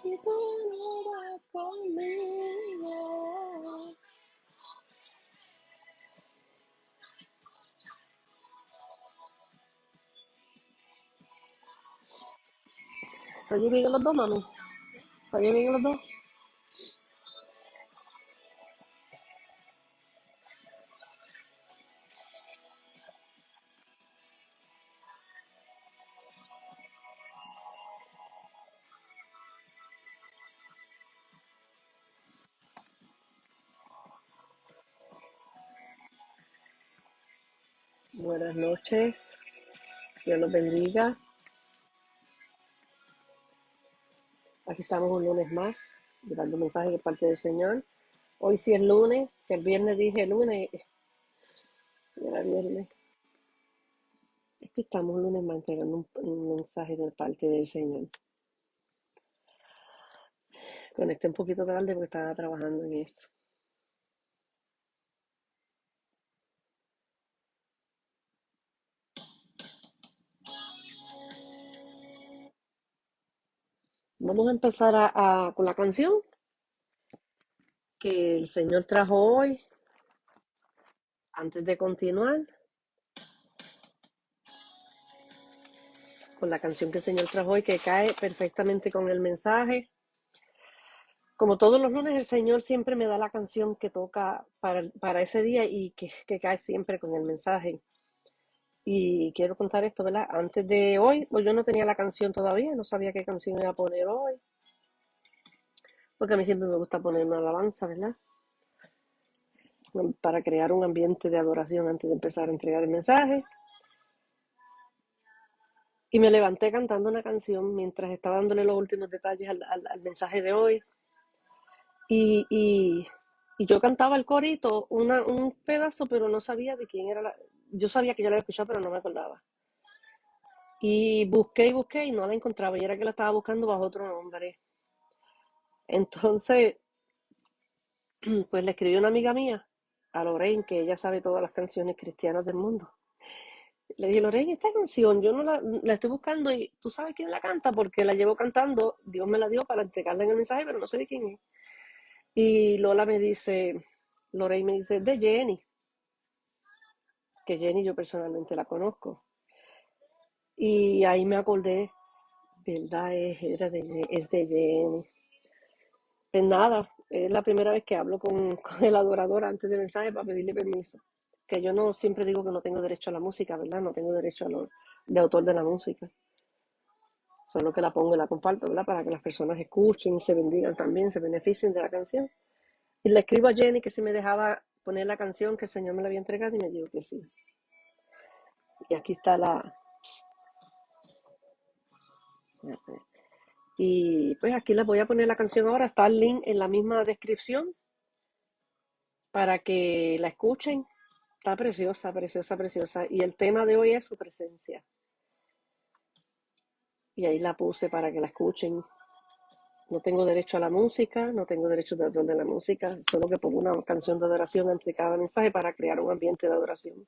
si tú no vas conmigo. ¿Se oye bien los dos, mami? ¿Se oye bien los dos? Buenas noches. Dios los bendiga. Aquí estamos un lunes más, llevando mensajes de parte del Señor. Hoy sí es lunes, que el viernes dije lunes, y era viernes. Aquí estamos un lunes más entregando un mensaje de parte del Señor. Conecté un poquito tarde porque estaba trabajando en eso. Vamos a empezar con la canción que el Señor trajo hoy. Antes de continuar con la canción que el Señor trajo hoy, que cae perfectamente con el mensaje. Como todos los lunes, el Señor siempre me da la canción que toca para ese día y que cae siempre con el mensaje. Y quiero contar esto, ¿verdad? Antes de hoy, pues yo no tenía la canción todavía, no sabía qué canción iba a poner hoy, porque a mí siempre me gusta poner una alabanza, ¿verdad? Para crear un ambiente de adoración antes de empezar a entregar el mensaje. Y me levanté cantando una canción mientras estaba dándole los últimos detalles al mensaje de hoy. Y yo cantaba el corito, un pedazo, pero no sabía de quién era. Yo sabía que yo la había escuchado, pero no me acordaba. Y busqué y no la encontraba. Y era que la estaba buscando bajo otro nombre. Entonces, pues le escribí a una amiga mía, a Lorraine, que ella sabe todas las canciones cristianas del mundo. Le dije, Lorraine, esta canción yo no la estoy buscando y tú sabes quién la canta porque la llevo cantando, Dios me la dio para entregarla en el mensaje, pero no sé de quién es. Y Lola me dice, Lorraine me dice, de Jenny, que Jenny yo personalmente la conozco. Y ahí me acordé, ¿verdad? Es de Jenny. Pues nada, es la primera vez que hablo con el adorador antes del mensaje para pedirle permiso. Que yo no siempre digo que no tengo derecho a la música, ¿verdad? No tengo derecho a lo de autor de la música. Solo que la pongo y la comparto, ¿verdad? Para que las personas escuchen y se bendigan también, se beneficien de la canción. Y le escribo a Jenny que si me dejaba poner la canción que el Señor me la había entregado y me dijo que sí. Y aquí está Y pues aquí les voy a poner la canción ahora. Está el link en la misma descripción para que la escuchen. Está preciosa, preciosa, preciosa. Y el tema de hoy es su presencia. Y ahí la puse para que la escuchen. No tengo derecho a la música, no tengo derecho de autor de la música, solo que pongo una canción de adoración entre cada mensaje para crear un ambiente de adoración.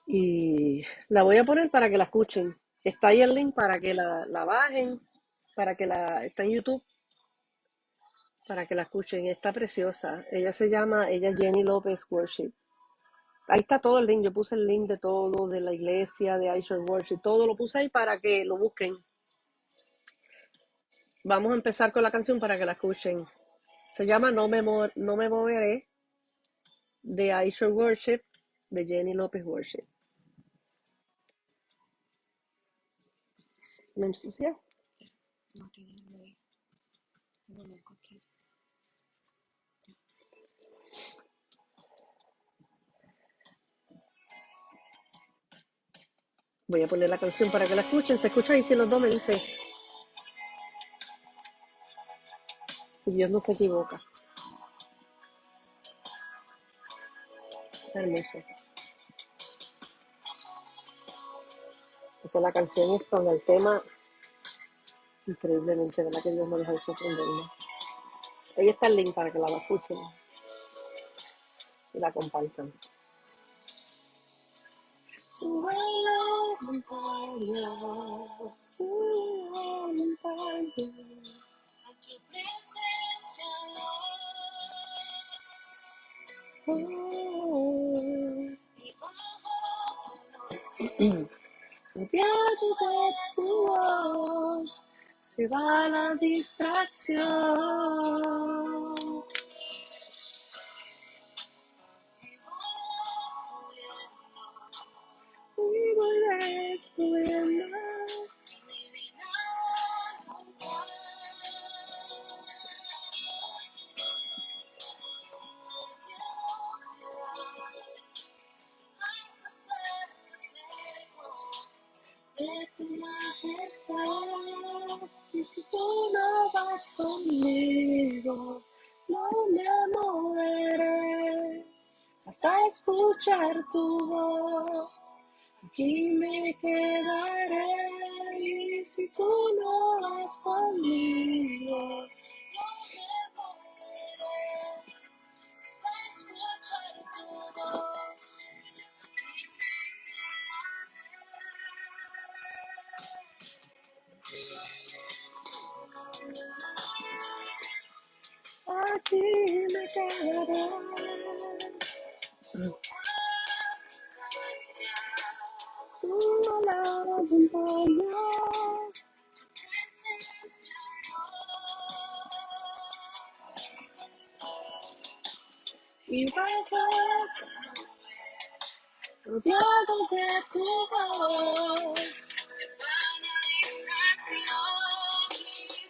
Y la voy a poner para que la escuchen. Está ahí el link para que la bajen, está en YouTube, para que la escuchen. Está preciosa. Ella es Jenny López Worship. Ahí está todo el link. Yo puse el link de todo, de la iglesia, de iShare Worship, todo lo puse ahí para que lo busquen. Vamos a empezar con la canción para que la escuchen. Se llama No me moveré, de iShare Worship, de Jenny López Worship. ¿Me ensucia? No tiene nombre. No, cualquiera. Voy a poner la canción para que la escuchen. Se escucha ahí si los dos me dice. Y Dios no se equivoca. Está hermoso. Porque la canción es con el tema increíblemente, ¿verdad? Que Dios me deja de sorprenderme. Ahí está el link para que la escuchen y la compartan. montaña, sube a la montaña. A tu presencia, Oh, y bajo rodeado de tu voz, se va la distracción. y voy Descubriendo mi vida normal. Hasta ser reflejo de tu majestad. Y si tú no vas conmigo, no me moveré hasta escuchar tu voz. Aquí me quedaré. Y si tú no vas conmigo, no me moveré hasta escuchar tu voz. aquí me quedaré. Subo a la montaña. Y bajo, rodeado de tu voz.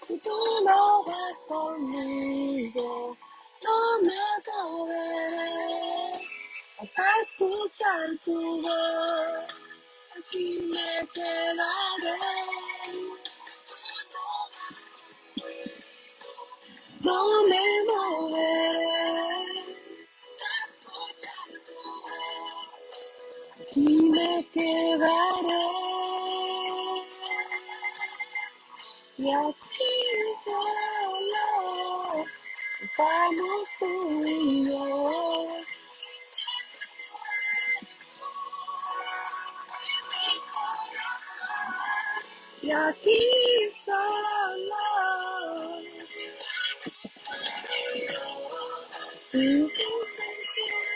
Si tú no vas conmigo, no me moveré hasta escuchar tu voz. Aquí me quedaré. No me moveré hasta escuchar tu voz. Aquí me quedaré. Y aquí solo estamos tú y yo. Y aquí solo tú te sentirás.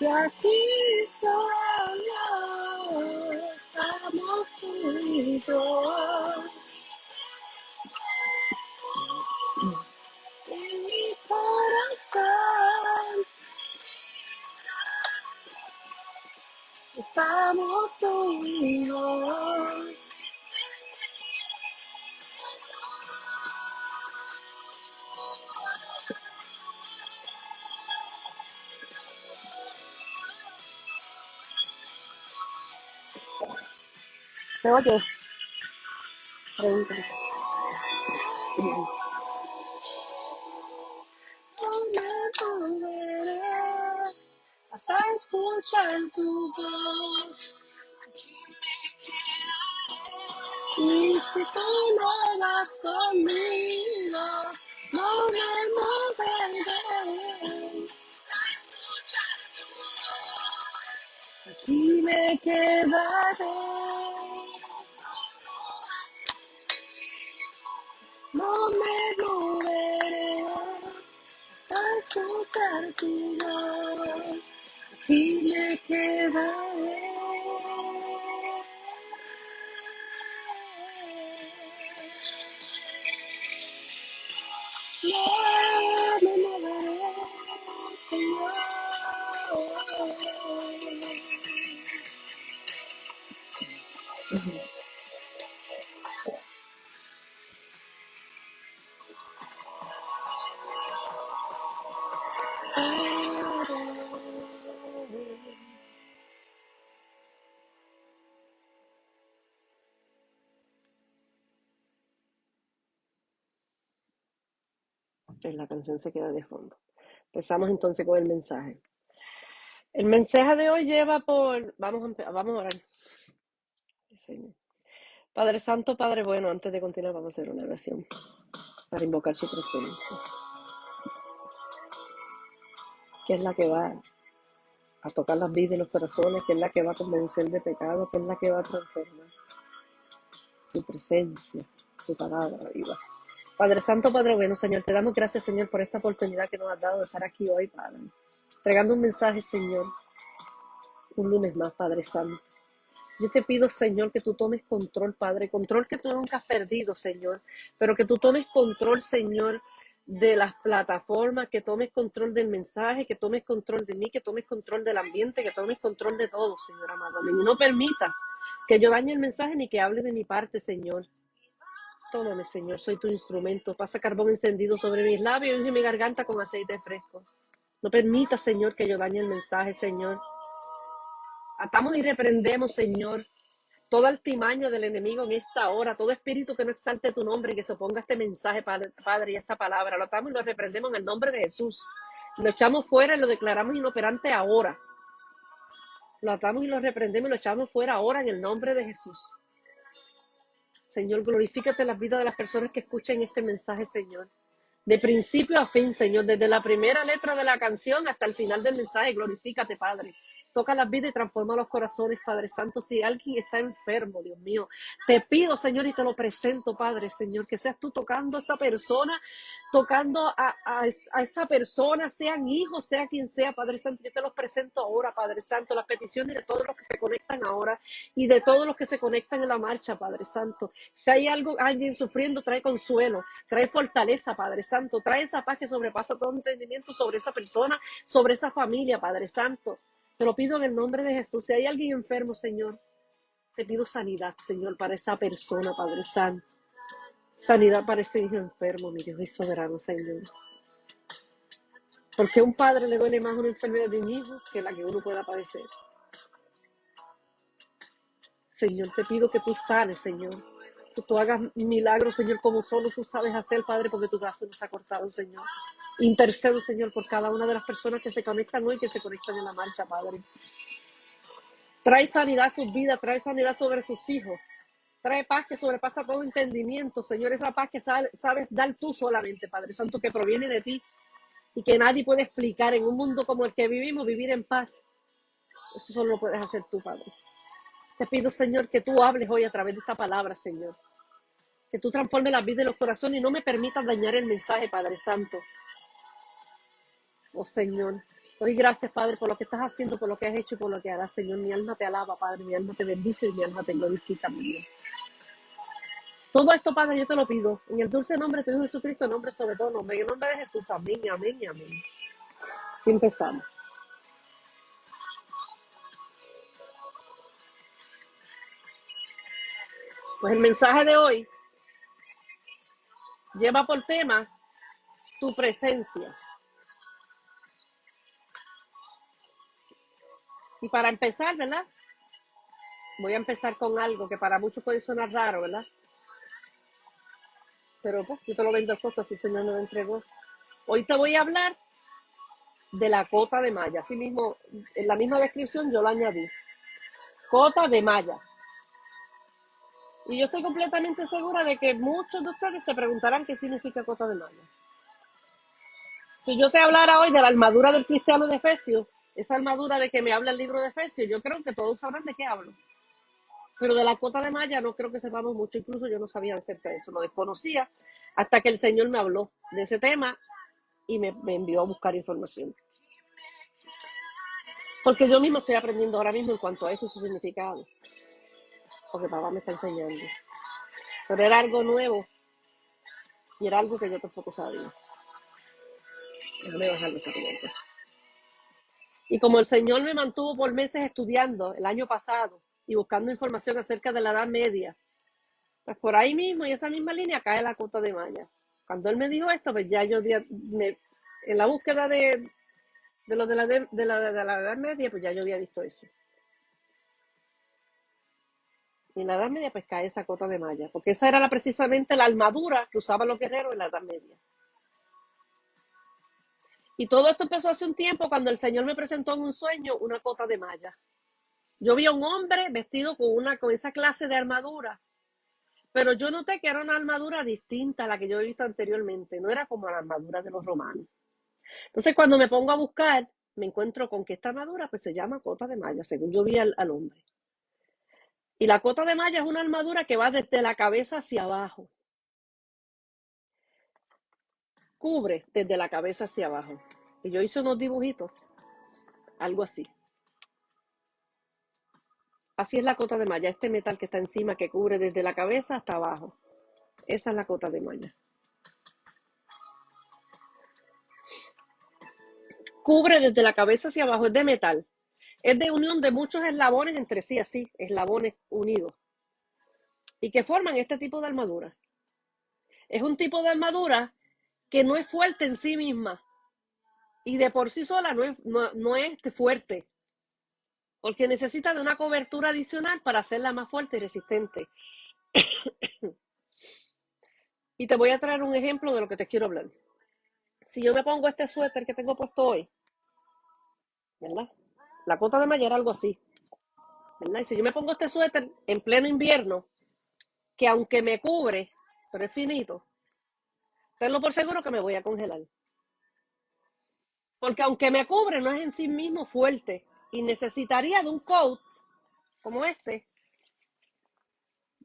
Y aquí solo estamos tú y yo. En mi corazón estamos tú y yo. Se oye. Pregúntale. No me moveré hasta escuchar tu voz. Y si tú no vas conmigo, no me moveré. Aquí me quedaré. No me moveré hasta escuchar tu voz. Aquí me quedaré. No me moveré, Señor. La canción se queda de fondo. Empezamos entonces con el mensaje. El mensaje de hoy lleva por... Vamos a orar. Señor. Padre Santo, Padre bueno, antes de continuar vamos a hacer una oración para invocar su presencia, que es la que va a tocar las vidas y los corazones, que es la que va a convencer de pecado, que es la que va a transformar. Su presencia, su palabra viva. Padre Santo, Padre bueno, Señor, te damos gracias, Señor, por esta oportunidad que nos has dado de estar aquí hoy, Padre. Entregando un mensaje, Señor, un lunes más, Padre Santo. Yo te pido, Señor, que tú tomes control, Padre, control que tú nunca has perdido, Señor, pero que tú tomes control, Señor, de las plataformas, que tomes control del mensaje, que tomes control de mí, que tomes control del ambiente, que tomes control de todo, Señor amado. Y no permitas que yo dañe el mensaje ni que hable de mi parte, Señor. Tómame, Señor, soy tu instrumento. Pasa carbón encendido sobre mis labios y mi garganta con aceite fresco. No permitas, Señor, que yo dañe el mensaje, Señor. Atamos y reprendemos, Señor, toda altimaña del enemigo en esta hora, todo espíritu que no exalte tu nombre y que se oponga a este mensaje, Padre, y a esta palabra. Lo atamos y lo reprendemos en el nombre de Jesús. Lo echamos fuera y lo declaramos inoperante ahora. Lo atamos y lo reprendemos y lo echamos fuera ahora en el nombre de Jesús. Señor, glorifícate en las vidas de las personas que escuchen este mensaje, Señor. De principio a fin, Señor, desde la primera letra de la canción hasta el final del mensaje, glorifícate, Padre. Toca las vidas y transforma los corazones, Padre Santo. Si alguien está enfermo, Dios mío, te pido, Señor, y te lo presento, Padre, Señor, que seas tú tocando a esa persona, tocando a esa persona, sean hijos, sea quien sea, Padre Santo. Yo te los presento ahora, Padre Santo, las peticiones de todos los que se conectan ahora y de todos los que se conectan en la marcha, Padre Santo. Si hay alguien sufriendo, trae consuelo, trae fortaleza, Padre Santo, trae esa paz que sobrepasa todo entendimiento sobre esa persona, sobre esa familia, Padre Santo. Te lo pido en el nombre de Jesús. Si hay alguien enfermo, Señor, te pido sanidad, Señor, para esa persona, Padre Santo. Sanidad para ese hijo enfermo, mi Dios y soberano, Señor. Porque a un padre le duele más una enfermedad de un hijo que la que uno pueda padecer. Señor, te pido que tú sanes, Señor. Que tú hagas milagros, Señor, como solo tú sabes hacer, Padre, porque tu brazo nos ha cortado, Señor. Intercedo, Señor, por cada una de las personas que se conectan hoy, que se conectan en la marcha, Padre. Trae sanidad a sus vidas, trae sanidad sobre sus hijos. Trae paz que sobrepasa todo entendimiento, Señor. Esa paz que sabes dar tú solamente, Padre Santo, que proviene de ti y que nadie puede explicar en un mundo como el que vivimos, vivir en paz. Eso solo lo puedes hacer tú, Padre. Te pido, Señor, que tú hables hoy a través de esta palabra, Señor. Que tú transformes la vida y los corazones y no me permitas dañar el mensaje, Padre Santo. Oh, Señor. Doy gracias, Padre, por lo que estás haciendo, por lo que has hecho y por lo que harás, Señor. Mi alma te alaba, Padre. Mi alma te bendice y mi alma te glorifica, mi Dios. Todo esto, Padre, yo te lo pido. En el dulce nombre de tu Hijo Jesucristo, en nombre sobre todo nombre. En el nombre de Jesús. Amén, amén y amén. Y empezamos. Pues el mensaje de hoy lleva por tema tu presencia. Y para empezar, ¿verdad? Voy a empezar con algo que para muchos puede sonar raro, ¿verdad? Pero pues yo te lo vendo a costo, así el Señor me lo entregó. Hoy te voy a hablar de la cota de malla. Así mismo, en la misma descripción yo lo añadí. Cota de malla. Y yo estoy completamente segura de que muchos de ustedes se preguntarán qué significa cota de malla. Si yo te hablara hoy de la armadura del cristiano de Efesios, esa armadura de que me habla el libro de Efesios, yo creo que todos sabrán de qué hablo. Pero de la cota de malla no creo que sepamos mucho, incluso yo no sabía acerca de eso, lo desconocía hasta que el Señor me habló de ese tema y me envió a buscar información. Porque yo mismo estoy aprendiendo ahora mismo en cuanto a eso, su significado. Porque papá me está enseñando. Pero era algo nuevo y era algo que yo tampoco sabía. Déjame bajarlo esta comenta. Y como el Señor me mantuvo por meses estudiando el año pasado y buscando información acerca de la Edad Media, pues por ahí mismo y esa misma línea cae la cota de malla. Cuando Él me dijo esto, pues ya yo en la búsqueda de lo de la Edad Media, pues ya yo había visto eso. Y en la Edad Media, pues cae esa cota de malla, porque esa era precisamente la armadura que usaban los guerreros en la Edad Media. Y todo esto empezó hace un tiempo cuando el Señor me presentó en un sueño una cota de malla. Yo vi a un hombre vestido con esa clase de armadura, pero yo noté que era una armadura distinta a la que yo he visto anteriormente, no era como la armadura de los romanos. Entonces cuando me pongo a buscar me encuentro con que esta armadura pues se llama cota de malla, según yo vi al hombre. Y la cota de malla es una armadura que va desde la cabeza hacia abajo. Cubre desde la cabeza hacia abajo. Y yo hice unos dibujitos, algo así. Así es la cota de malla, este metal que está encima que cubre desde la cabeza hasta abajo. Esa es la cota de malla. Cubre desde la cabeza hacia abajo, es de metal. Es de unión de muchos eslabones entre sí, así, eslabones unidos. Y que forman este tipo de armadura. Es un tipo de armadura que no es fuerte en sí misma. Y de por sí sola no es fuerte. Porque necesita de una cobertura adicional para hacerla más fuerte y resistente. Y te voy a traer un ejemplo de lo que te quiero hablar. Si yo me pongo este suéter que tengo puesto hoy, ¿verdad? La cota de malla era algo así, ¿verdad? Y si yo me pongo este suéter en pleno invierno, que aunque me cubre, pero es finito, tenlo por seguro que me voy a congelar. Porque aunque me cubre, no es en sí mismo fuerte. Y necesitaría de un coat como este,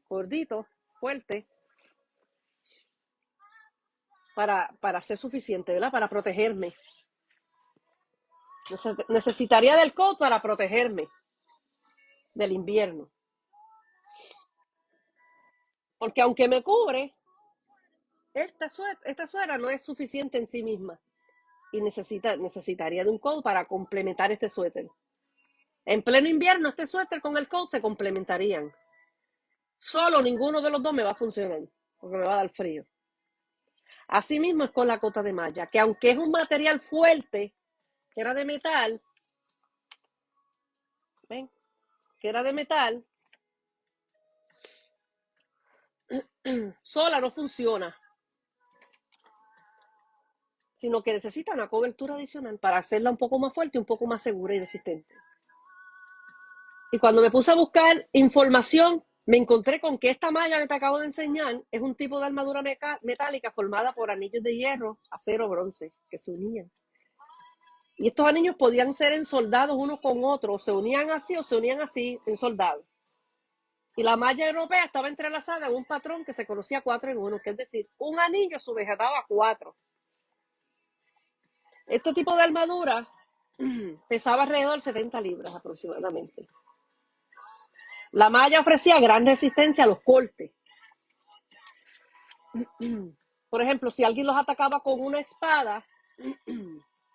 gordito, fuerte, para ser suficiente, ¿verdad? Para protegerme. Necesitaría del coat para protegerme del invierno. Porque aunque me cubre, esta suera no es suficiente en sí misma. Y necesitaría de un coat para complementar este suéter. En pleno invierno, este suéter con el coat se complementarían. Solo ninguno de los dos me va a funcionar, porque me va a dar frío. Así mismo es con la cota de malla, que aunque es un material fuerte, que era de metal, ¿ven? Que era de metal, sola no funciona, sino que necesita una cobertura adicional para hacerla un poco más fuerte, un poco más segura y resistente. Y cuando me puse a buscar información, me encontré con que esta malla que te acabo de enseñar es un tipo de armadura metálica formada por anillos de hierro, acero, bronce, que se unían. Y estos anillos podían ser ensoldados unos con otros, se unían así o se unían así, ensoldados. Y la malla europea estaba entrelazada en un patrón que se conocía 4 en 1, que es decir, un anillo sujetaba 4. Este tipo de armadura pesaba alrededor de 70 libras aproximadamente. La malla ofrecía gran resistencia a los cortes. Por ejemplo, si alguien los atacaba con una espada,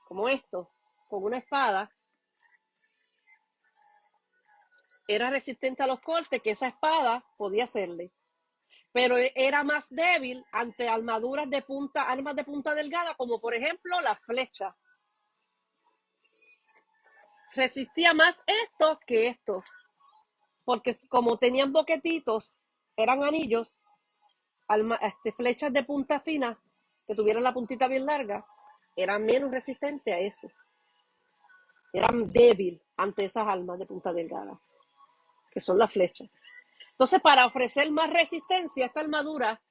como esto, con una espada, era resistente a los cortes que esa espada podía hacerle. Pero era más débil ante armaduras de punta, armas de punta delgada, como por ejemplo la flecha. Resistía más esto que esto, porque como tenían boquetitos, eran anillos, flechas de punta fina, que tuvieran la puntita bien larga, eran menos resistentes a eso. Eran débil ante esas armas de punta delgada, que son las flechas. Entonces, para ofrecer más resistencia a esta armadura,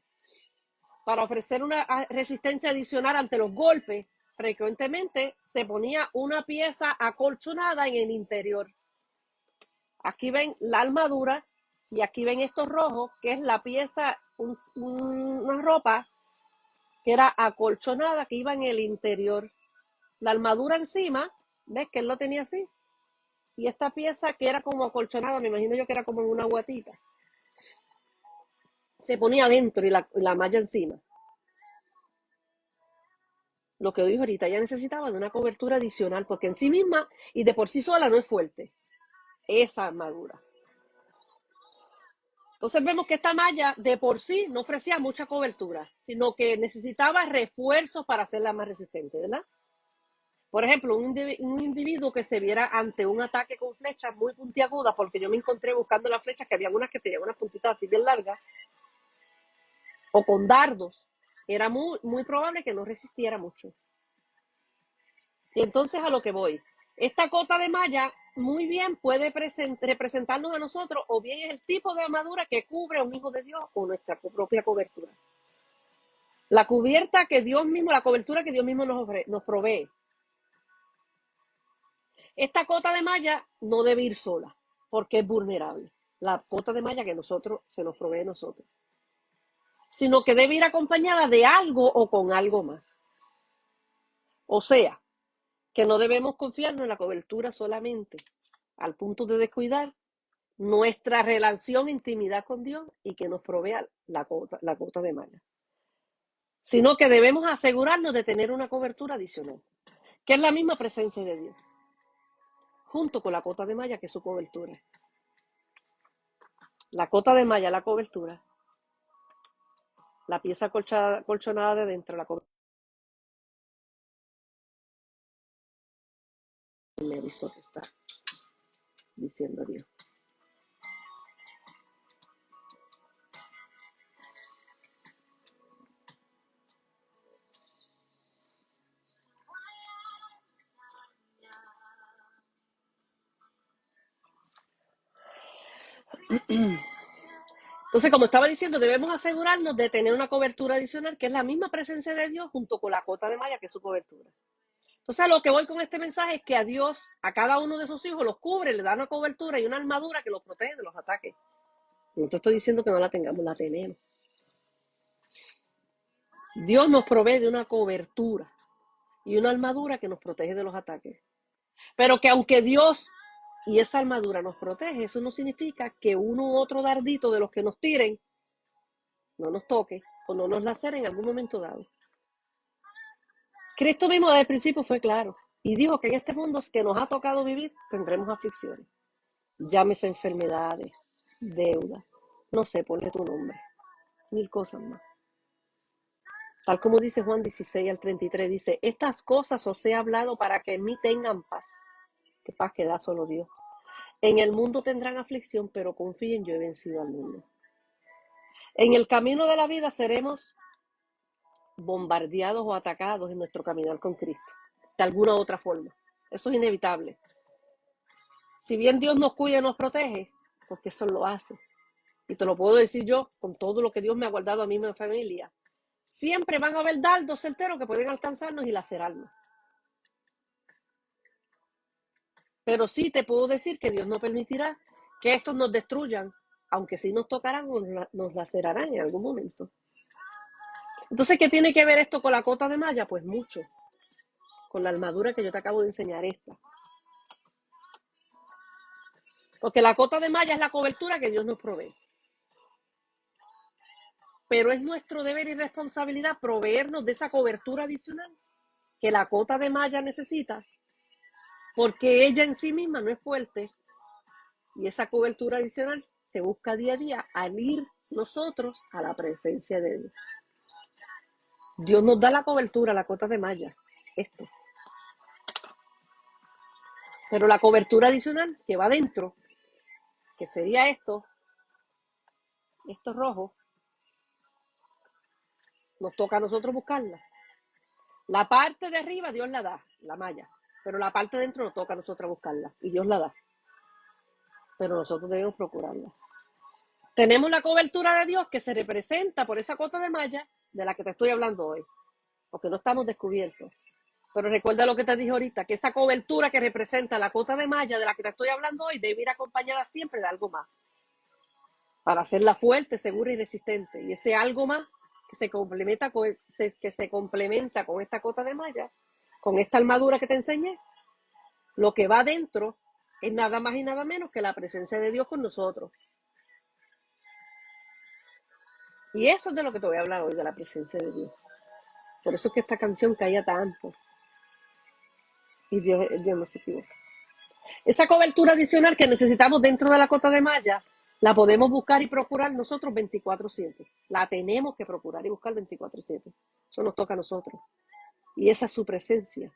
para ofrecer una resistencia adicional ante los golpes, frecuentemente se ponía una pieza acolchonada en el interior. Aquí ven la armadura y aquí ven estos rojos, que es la pieza, una ropa que era acolchonada, que iba en el interior. La armadura encima, ves que él lo tenía así, y esta pieza que era como acolchonada, me imagino yo que era como en una guatita, se ponía adentro y la malla encima. Lo que dijo ahorita, ella necesitaba de una cobertura adicional, porque en sí misma y de por sí sola no es fuerte esa armadura. Entonces vemos que esta malla de por sí no ofrecía mucha cobertura, sino que necesitaba refuerzos para hacerla más resistente, ¿verdad? Por ejemplo, un individuo que se viera ante un ataque con flechas muy puntiagudas, porque yo me encontré buscando las flechas que había unas que tenían unas puntitas así bien largas, o con dardos, era muy probable que no resistiera mucho. Y entonces a lo que voy, esta cota de malla muy bien puede representarnos a nosotros, o bien es el tipo de armadura que cubre a un hijo de Dios o nuestra propia cobertura. La cubierta que Dios mismo, la cobertura que Dios mismo nos provee. Esta cota de malla no debe ir sola, porque es vulnerable. La cota de malla que se nos provee a nosotros. Sino que debe ir acompañada de algo o con algo más. O sea, que no debemos confiarnos en la cobertura solamente, al punto de descuidar nuestra relación, intimidad con Dios y que nos provea la cota de malla. Sino que debemos asegurarnos de tener una cobertura adicional, que es la misma presencia de Dios, junto con la cota de malla que es su cobertura. La cota de malla, la cobertura, la pieza colchonada de dentro, la cobertura. Me avisó que está diciendo Dios. Entonces, como estaba diciendo, debemos asegurarnos de tener una cobertura adicional, que es la misma presencia de Dios junto con la cota de malla, que es su cobertura. Entonces, a lo que voy con este mensaje es que a Dios, a cada uno de sus hijos, los cubre, le da una cobertura y una armadura que los protege de los ataques. No te estoy diciendo que no la tengamos, la tenemos. Dios nos provee de una cobertura y una armadura que nos protege de los ataques. Pero que aunque Dios y esa armadura nos protege, eso no significa que uno u otro dardito de los que nos tiren no nos toque o no nos lacere en algún momento dado. Cristo mismo desde el principio fue claro y dijo que en este mundo que nos ha tocado vivir tendremos aflicciones. Llámese enfermedades, deuda, no sé, ponle tu nombre, 1000 cosas más. Tal como dice Juan 16 al 33, dice, estas cosas os he hablado para que en mí tengan paz. Que paz que da solo Dios. En el mundo tendrán aflicción, pero confíen, yo he vencido al mundo. En el camino de la vida seremos bombardeados o atacados en nuestro caminar con Cristo, de alguna u otra forma. Eso es inevitable. Si bien Dios nos cuida y nos protege, porque eso lo hace, y te lo puedo decir yo, con todo lo que Dios me ha guardado a mí y a mi familia, siempre van a haber dardos certeros que pueden alcanzarnos y lacerarnos. Pero sí te puedo decir que Dios no permitirá que estos nos destruyan, aunque sí nos tocarán o nos lacerarán en algún momento. Entonces, ¿qué tiene que ver esto con la cota de malla? Pues mucho, con la armadura que yo te acabo de enseñar esta. Porque la cota de malla es la cobertura que Dios nos provee. Pero es nuestro deber y responsabilidad proveernos de esa cobertura adicional que la cota de malla necesita, porque ella en sí misma no es fuerte y esa cobertura adicional se busca día a día al ir nosotros a la presencia de Dios. Dios nos da la cobertura, la cota de malla, esto. Pero la cobertura adicional que va dentro, que sería esto rojo, nos toca a nosotros buscarla. La parte de arriba Dios la da, la malla, pero la parte de dentro nos toca a nosotros buscarla y Dios la da. Pero nosotros debemos procurarla. Tenemos la cobertura de Dios que se representa por esa cota de malla de la que te estoy hablando hoy, porque no estamos descubiertos. Pero recuerda lo que te dije ahorita, que esa cobertura que representa la cota de malla de la que te estoy hablando hoy debe ir acompañada siempre de algo más, para hacerla fuerte, segura y resistente. Y ese algo más que se complementa con esta cota de malla, con esta armadura que te enseñé, lo que va adentro es nada más y nada menos que la presencia de Dios con nosotros. Y eso es de lo que te voy a hablar hoy, de la presencia de Dios. Por eso es que esta canción caía tanto. Y Dios no se equivoca. Esa cobertura adicional que necesitamos dentro de la cota de malla, la podemos buscar y procurar nosotros 24/7. La tenemos que procurar y buscar 24/7. Eso nos toca a nosotros. Y esa es su presencia.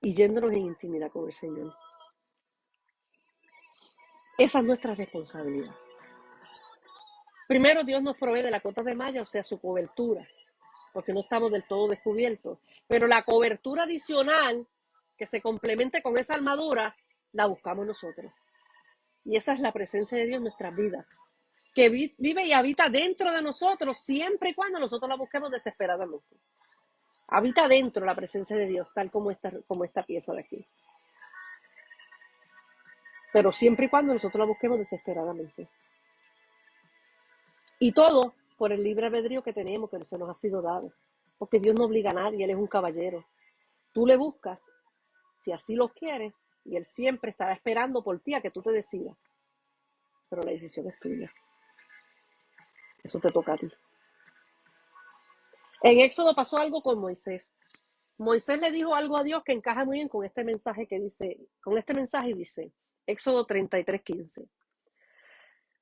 Y yéndonos en intimidad con el Señor. Esa es nuestra responsabilidad. Primero, Dios nos provee de la cota de malla, o sea, su cobertura, porque no estamos del todo descubiertos. Pero la cobertura adicional que se complemente con esa armadura, la buscamos nosotros. Y esa es la presencia de Dios en nuestras vidas, que vive y habita dentro de nosotros siempre y cuando nosotros la busquemos desesperadamente. Habita dentro la presencia de Dios, tal como esta pieza de aquí. pero siempre y cuando nosotros la busquemos desesperadamente. Y todo por el libre albedrío que tenemos, que se nos ha sido dado. Porque Dios no obliga a nadie, Él es un caballero. Tú le buscas, si así lo quieres, y Él siempre estará esperando por ti a que tú te decidas. Pero la decisión es tuya. Eso te toca a ti. En Éxodo pasó algo con Moisés. Moisés le dijo algo a Dios que encaja muy bien con este mensaje que dice, Éxodo 33:15.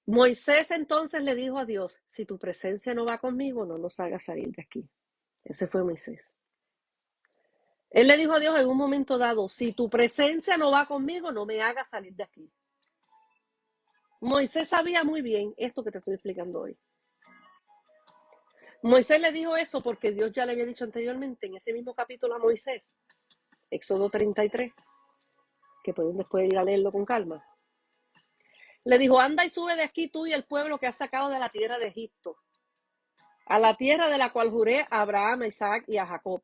Moisés entonces le dijo a Dios, si tu presencia no va conmigo, no nos hagas salir de aquí. Ese fue Moisés. Él le dijo a Dios en un momento dado, si tu presencia no va conmigo, no me hagas salir de aquí. Moisés sabía muy bien esto que te estoy explicando hoy. Moisés le dijo eso porque Dios ya le había dicho anteriormente en ese mismo capítulo a Moisés, Éxodo 33, que pueden después ir a leerlo con calma. Le dijo, anda y sube de aquí tú y el pueblo que has sacado de la tierra de Egipto, a la tierra de la cual juré a Abraham, a Isaac y a Jacob.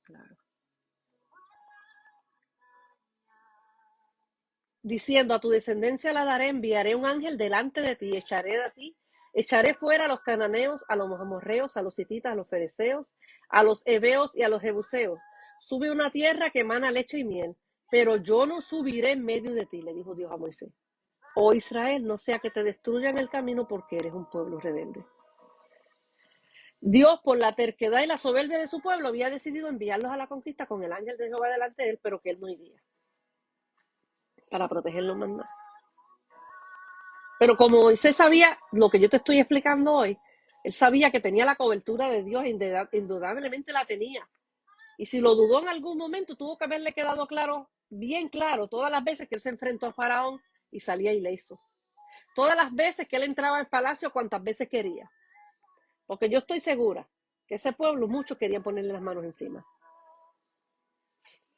Claro. Diciendo, a tu descendencia la daré, enviaré un ángel delante de ti, echaré fuera a los cananeos, a los amorreos, a los hititas, a los fereceos, a los heveos y a los jebuseos. Sube una tierra que emana leche y miel, pero yo no subiré en medio de ti, le dijo Dios a Moisés. Oh Israel, no sea que te destruyan el camino porque eres un pueblo rebelde. Dios, por la terquedad y la soberbia de su pueblo, había decidido enviarlos a la conquista con el ángel de Jehová delante de él, pero que él no iría para protegerlos más nada. Pero como Moisés sabía lo que yo te estoy explicando hoy, él sabía que tenía la cobertura de Dios, indudablemente la tenía. Y si lo dudó en algún momento, tuvo que haberle quedado claro, bien claro, todas las veces que él se enfrentó a Faraón y salía ileso. Todas las veces que él entraba al palacio, cuantas veces quería. Porque yo estoy segura que ese pueblo, muchos querían ponerle las manos encima.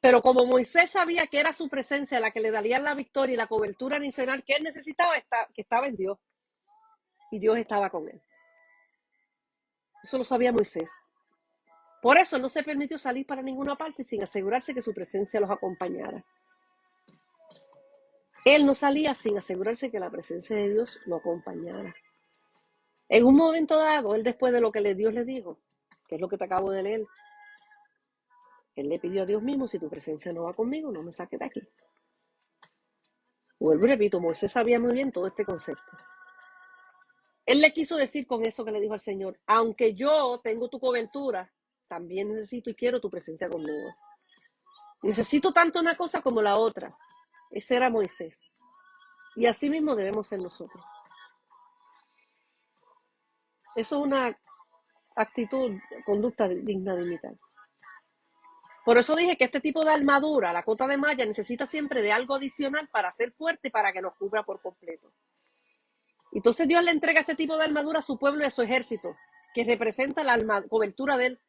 Pero como Moisés sabía que era su presencia la que le daría la victoria y la cobertura adicional que él necesitaba, que estaba en Dios. Y Dios estaba con él. Eso lo sabía Moisés. Por eso no se permitió salir para ninguna parte sin asegurarse que su presencia los acompañara. Él no salía sin asegurarse que la presencia de Dios lo acompañara. En un momento dado, él después de lo que Dios le dijo, que es lo que te acabo de leer, él le pidió a Dios mismo, si tu presencia no va conmigo, no me saques de aquí. Vuelvo y repito, Moisés sabía muy bien todo este concepto. Él le quiso decir con eso que le dijo al Señor, aunque yo tengo tu cobertura, también necesito y quiero tu presencia conmigo. Necesito tanto una cosa como la otra. Ese era Moisés. Y así mismo debemos ser nosotros. Eso es una actitud, conducta digna de imitar. Por eso dije que este tipo de armadura, la cota de malla, necesita siempre de algo adicional para ser fuerte y para que nos cubra por completo. Entonces Dios le entrega este tipo de armadura a su pueblo y a su ejército, que representa la cobertura de él,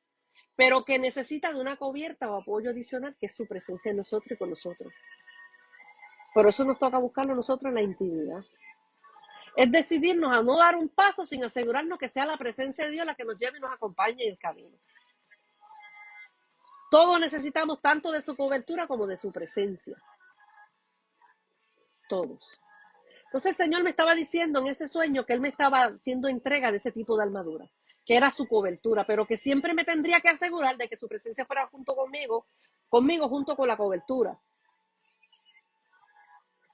pero que necesita de una cubierta o apoyo adicional, que es su presencia en nosotros y con nosotros. Por eso nos toca buscarlo nosotros en la intimidad. Es decidirnos a no dar un paso sin asegurarnos que sea la presencia de Dios la que nos lleve y nos acompañe en el camino. Todos necesitamos tanto de su cobertura como de su presencia. Todos. Entonces el Señor me estaba diciendo en ese sueño que Él me estaba haciendo entrega de ese tipo de armadura, que era su cobertura, pero que siempre me tendría que asegurar de que su presencia fuera junto conmigo junto con la cobertura.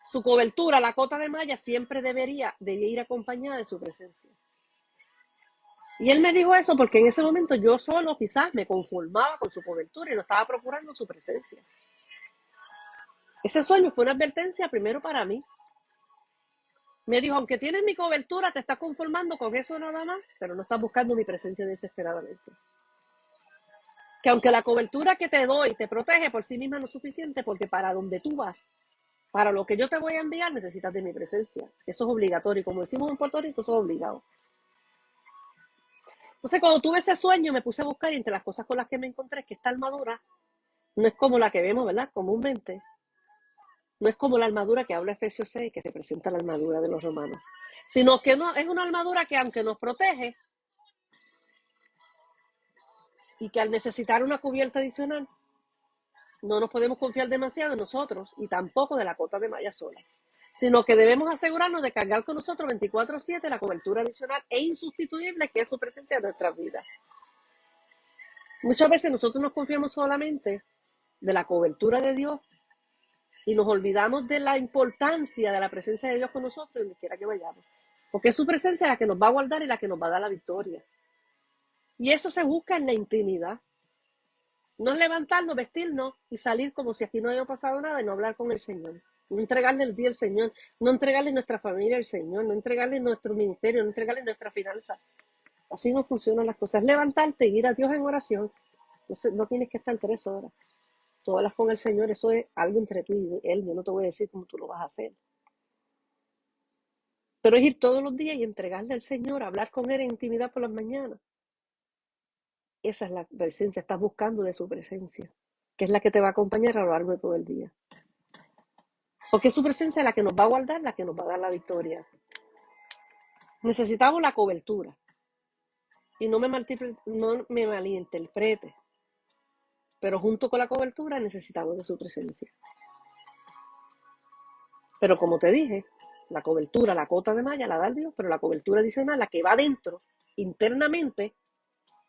Su cobertura, la cota de malla, siempre debía ir acompañada de su presencia. Y él me dijo eso porque en ese momento yo solo quizás me conformaba con su cobertura y no estaba procurando su presencia. Ese sueño fue una advertencia primero para mí. Me dijo, aunque tienes mi cobertura, te estás conformando con eso nada más, pero no estás buscando mi presencia desesperadamente. Que aunque la cobertura que te doy te protege por sí misma no es suficiente, porque para donde tú vas, para lo que yo te voy a enviar, necesitas de mi presencia. Eso es obligatorio. Como decimos en Puerto Rico, eso es obligado. Entonces, cuando tuve ese sueño, me puse a buscar y entre las cosas con las que me encontré es que esta armadura no es como la que vemos, ¿verdad? Comúnmente. No es como la armadura que habla Efesios 6, que representa la armadura de los romanos. Sino que no, es una armadura que aunque nos protege y que al necesitar una cubierta adicional, no nos podemos confiar demasiado en nosotros y tampoco de la cota de malla sola, sino que debemos asegurarnos de cargar con nosotros 24/7 la cobertura adicional e insustituible que es su presencia en nuestras vidas. Muchas veces nosotros nos confiamos solamente de la cobertura de Dios y nos olvidamos de la importancia de la presencia de Dios con nosotros donde quiera que vayamos, porque es su presencia la que nos va a guardar y la que nos va a dar la victoria. Y eso se busca en la intimidad. No es levantarnos, vestirnos y salir como si aquí no haya pasado nada y no hablar con el Señor. No entregarle el día al Señor, no entregarle nuestra familia al Señor, no entregarle nuestro ministerio, no entregarle nuestra finanza. Así no funcionan las cosas. Levantarte y ir a Dios en oración. No tienes que estar 3 horas. Tú hablas con el Señor, eso es algo entre tú y Él. Yo no te voy a decir cómo tú lo vas a hacer. Pero es ir todos los días y entregarle al Señor, hablar con Él en intimidad por las mañanas. Esa es la presencia, estás buscando de su presencia, que es la que te va a acompañar a lo largo de todo el día. Porque es su presencia la que nos va a guardar, la que nos va a dar la victoria. Necesitamos la cobertura. Y no me malinterprete. Pero junto con la cobertura necesitamos de su presencia. Pero como te dije, la cobertura, la cota de malla la da Dios, pero la cobertura adicional, la que va adentro, internamente,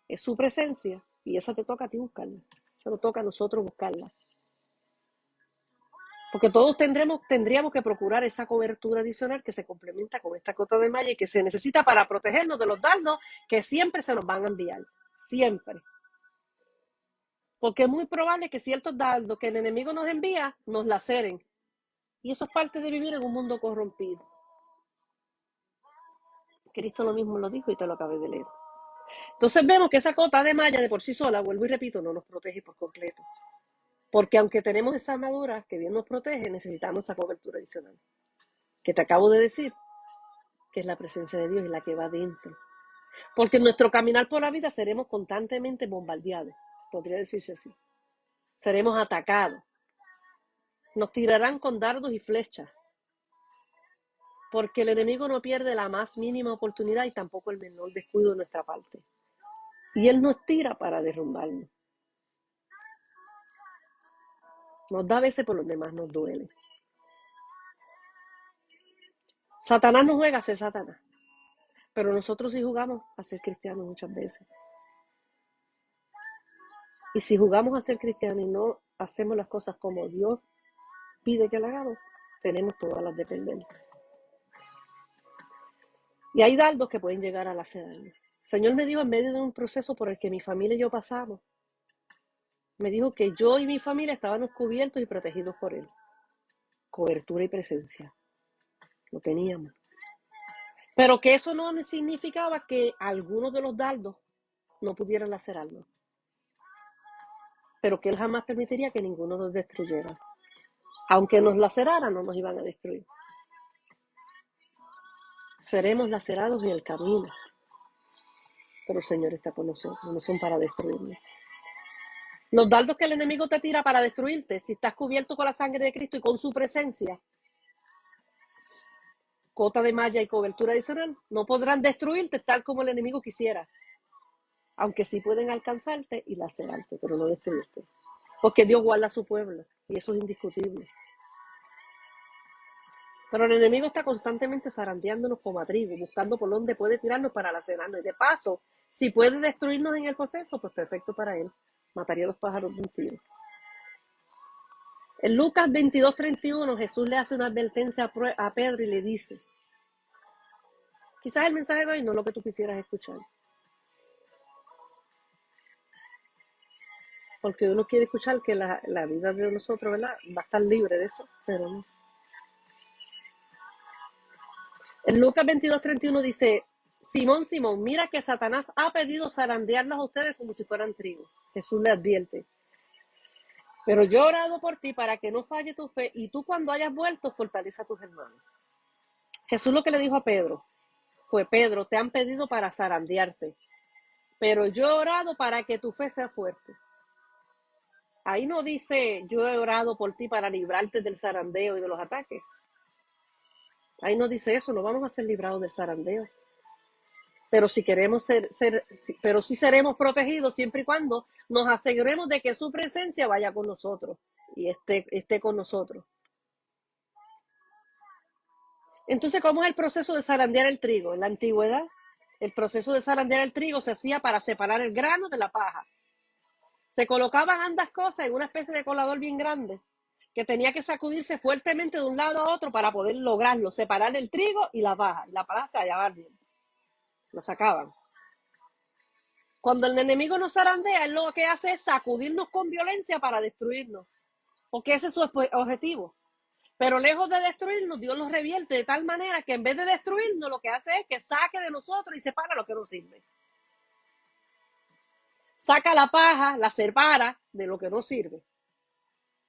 es su presencia. Y esa te toca a ti buscarla. Esa nos toca a nosotros buscarla. Porque todos tendríamos que procurar esa cobertura adicional que se complementa con esta cota de malla y que se necesita para protegernos de los dardos que siempre se nos van a enviar. Siempre. Porque es muy probable que ciertos dardos que el enemigo nos envía nos laceren. Y eso es parte de vivir en un mundo corrompido. Cristo lo mismo lo dijo y te lo acabé de leer. Entonces vemos que esa cota de malla de por sí sola, vuelvo y repito, no nos protege por completo. Porque aunque tenemos esa armadura que bien nos protege, necesitamos esa cobertura adicional. Que te acabo de decir, que es la presencia de Dios y la que va dentro. Porque en nuestro caminar por la vida seremos constantemente bombardeados, podría decirse así. Seremos atacados. Nos tirarán con dardos y flechas. Porque el enemigo no pierde la más mínima oportunidad y tampoco el menor descuido de nuestra parte. Y él nos tira para derrumbarnos. Nos da a veces, por los demás nos duele. Satanás no juega a ser Satanás. Pero nosotros sí jugamos a ser cristianos muchas veces. Y si jugamos a ser cristianos y no hacemos las cosas como Dios pide que la hagamos, tenemos todas las de perder. Y hay dardos que pueden llegar a lacerarnos. El Señor me dijo en medio de un proceso por el que mi familia y yo pasamos, me dijo que yo y mi familia estábamos cubiertos y protegidos por Él. Cobertura y presencia. Lo teníamos. Pero que eso no significaba que algunos de los dardos no pudieran lacerarnos. Pero que Él jamás permitiría que ninguno nos destruyera. Aunque nos laceraran, no nos iban a destruir. Seremos lacerados en el camino. Pero el Señor está con nosotros, no son para destruirnos. Los dardos que el enemigo te tira para destruirte, si estás cubierto con la sangre de Cristo y con su presencia, cota de malla y cobertura adicional, no podrán destruirte tal como el enemigo quisiera. Aunque sí pueden alcanzarte y lacerarte, pero no destruirte. Porque Dios guarda a su pueblo y eso es indiscutible. Pero el enemigo está constantemente zarandeándonos como a trigo, buscando por dónde puede tirarnos para lacerarnos. Y de paso, si puede destruirnos en el proceso, pues perfecto para él. Mataría 2 pájaros de un tiro. En Lucas 22:31, Jesús le hace una advertencia a Pedro y le dice, quizás el mensaje de hoy no es lo que tú quisieras escuchar. Porque uno quiere escuchar que la vida de nosotros, ¿verdad?, va a estar libre de eso, pero no. En Lucas 22:31 dice, Simón, Simón, mira que Satanás ha pedido zarandearlos a ustedes como si fueran trigo. Jesús le advierte. Pero yo he orado por ti para que no falle tu fe y tú cuando hayas vuelto fortaleza a tus hermanos. Jesús lo que le dijo a Pedro fue, Pedro, te han pedido para zarandearte, pero yo he orado para que tu fe sea fuerte. Ahí no dice, yo he orado por ti para librarte del zarandeo y de los ataques. Ahí no dice eso, no vamos a ser librados del zarandeo. Pero si queremos pero sí seremos protegidos siempre y cuando nos aseguremos de que su presencia vaya con nosotros y esté con nosotros. Entonces, ¿cómo es el proceso de zarandear el trigo? En la antigüedad, el proceso de zarandear el trigo se hacía para separar el grano de la paja. Se colocaban ambas cosas en una especie de colador bien grande que tenía que sacudirse fuertemente de un lado a otro para poder lograrlo, separar el trigo y la paja. Y la paja se hallaba bien, la sacaban. Cuando el enemigo nos zarandea, él lo que hace es sacudirnos con violencia para destruirnos, porque ese es su objetivo. Pero lejos de destruirnos, Dios los revierte de tal manera que en vez de destruirnos, lo que hace es que saque de nosotros y separa lo que nos sirve. Saca la paja, la separa de lo que no sirve.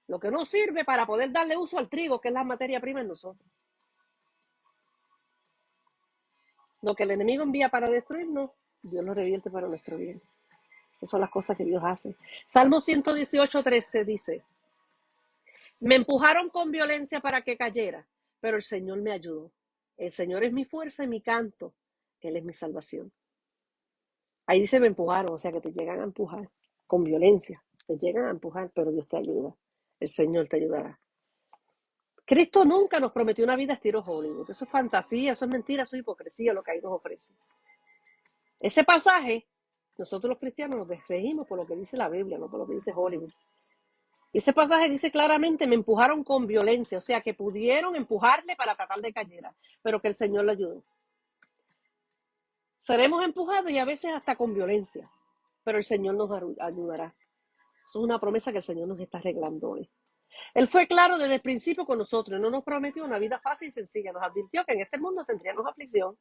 Lo que no sirve para poder darle uso al trigo, que es la materia prima en nosotros. Lo que el enemigo envía para destruirnos, Dios lo revierte para nuestro bien. Esas son las cosas que Dios hace. Salmo 118:13 dice: me empujaron con violencia para que cayera, pero el Señor me ayudó. El Señor es mi fuerza y mi canto. Él es mi salvación. Ahí dice me empujaron, o sea que te llegan a empujar con violencia. Te llegan a empujar, pero Dios te ayuda. El Señor te ayudará. Cristo nunca nos prometió una vida estilo Hollywood. Eso es fantasía, eso es mentira, eso es hipocresía lo que ahí nos ofrece. Ese pasaje, nosotros los cristianos nos regimos por lo que dice la Biblia, no por lo que dice Hollywood. Ese pasaje dice claramente, me empujaron con violencia, o sea que pudieron empujarle para tratar de cayera, pero que el Señor le ayudó. Seremos empujados y a veces hasta con violencia, pero el Señor nos ayudará. Eso es una promesa que el Señor nos está arreglando hoy. Él fue claro desde el principio con nosotros, no nos prometió una vida fácil y sencilla, nos advirtió que en este mundo tendríamos aflicción,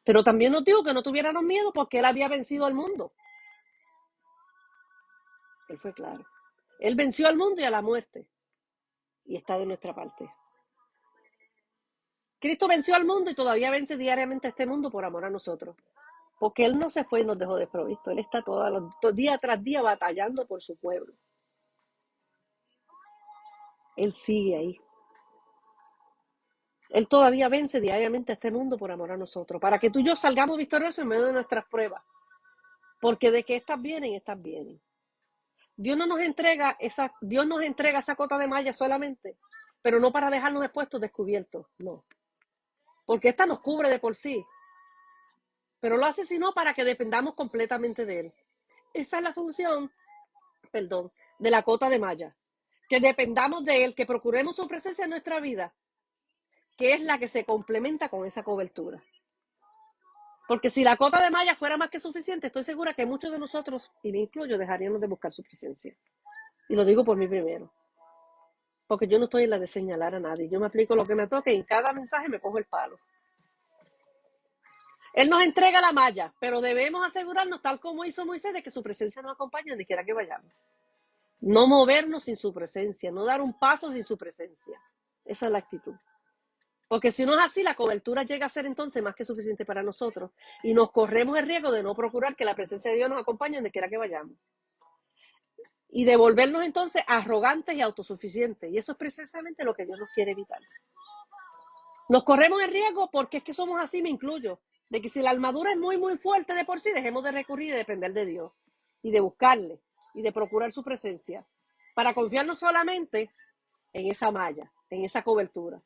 pero también nos dijo que no tuviéramos miedo porque Él había vencido al mundo. Él fue claro. Él venció al mundo y a la muerte y está de nuestra parte. Cristo venció al mundo y todavía vence diariamente a este mundo por amor a nosotros. Porque Él no se fue y nos dejó desprovisto. Él está día tras día batallando por su pueblo. Él sigue ahí. Él todavía vence diariamente a este mundo por amor a nosotros. Para que tú y yo salgamos victoriosos en medio de nuestras pruebas. Porque de que estas vienen, estas vienen. Dios nos entrega esa cota de malla solamente, pero no para dejarnos expuestos, descubiertos. No. Porque esta nos cubre de por sí. Pero lo hace sino para que dependamos completamente de Él. Esa es la función, de la cota de malla. Que dependamos de Él, que procuremos su presencia en nuestra vida, que es la que se complementa con esa cobertura. Porque si la cota de malla fuera más que suficiente, estoy segura que muchos de nosotros, y me incluyo, dejaríamos de buscar su presencia. Y lo digo por mí primero. Porque yo no estoy en la de señalar a nadie. Yo me aplico lo que me toque y en cada mensaje me cojo el palo. Él nos entrega la malla, pero debemos asegurarnos, tal como hizo Moisés, de que su presencia nos acompañe donde quiera que vayamos. No movernos sin su presencia, no dar un paso sin su presencia. Esa es la actitud. Porque si no es así, la cobertura llega a ser entonces más que suficiente para nosotros y nos corremos el riesgo de no procurar que la presencia de Dios nos acompañe donde quiera que vayamos. Y de volvernos entonces arrogantes y autosuficientes. Y eso es precisamente lo que Dios nos quiere evitar. Nos corremos el riesgo porque es que somos así, me incluyo, de que si la armadura es muy, muy fuerte de por sí, dejemos de recurrir y de depender de Dios y de buscarle y de procurar su presencia para confiarnos solamente en esa malla, en esa cobertura.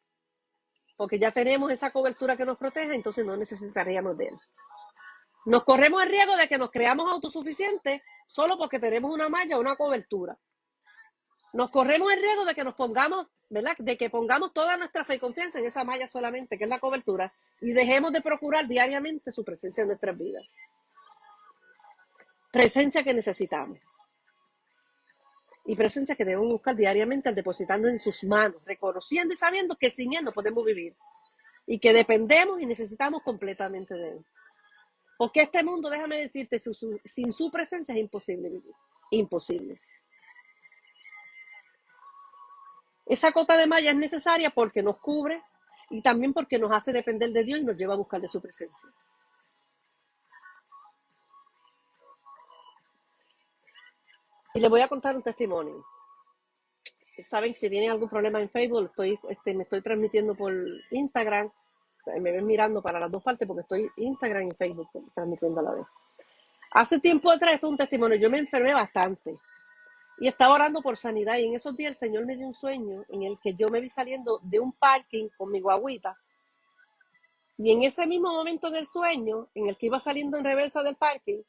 Porque ya tenemos esa cobertura que nos protege, entonces no necesitaríamos de Él. Nos corremos el riesgo de que nos creamos autosuficientes solo porque tenemos una malla o una cobertura. Nos corremos el riesgo de que nos pongamos, ¿verdad? De que pongamos toda nuestra fe y confianza en esa malla solamente, que es la cobertura, y dejemos de procurar diariamente su presencia en nuestras vidas. Presencia que necesitamos. Y presencia que debemos buscar diariamente al depositando en sus manos, reconociendo y sabiendo que sin Él no podemos vivir. Y que dependemos y necesitamos completamente de Él. Porque este mundo, déjame decirte, sin su presencia es imposible vivir. Imposible. Esa cota de malla es necesaria porque nos cubre y también porque nos hace depender de Dios y nos lleva a buscar de su presencia. Y les voy a contar un testimonio. Saben que si tienen algún problema en Facebook, me estoy transmitiendo por Instagram. me ven mirando para las dos partes porque estoy Instagram y Facebook transmitiendo a la vez. Hace tiempo atrás, esto es un testimonio, yo me enfermé bastante y estaba orando por sanidad y en esos días el Señor me dio un sueño en el que yo me vi saliendo de un parking con mi guaguita y en ese mismo momento del sueño, en el que iba saliendo en reversa del parking,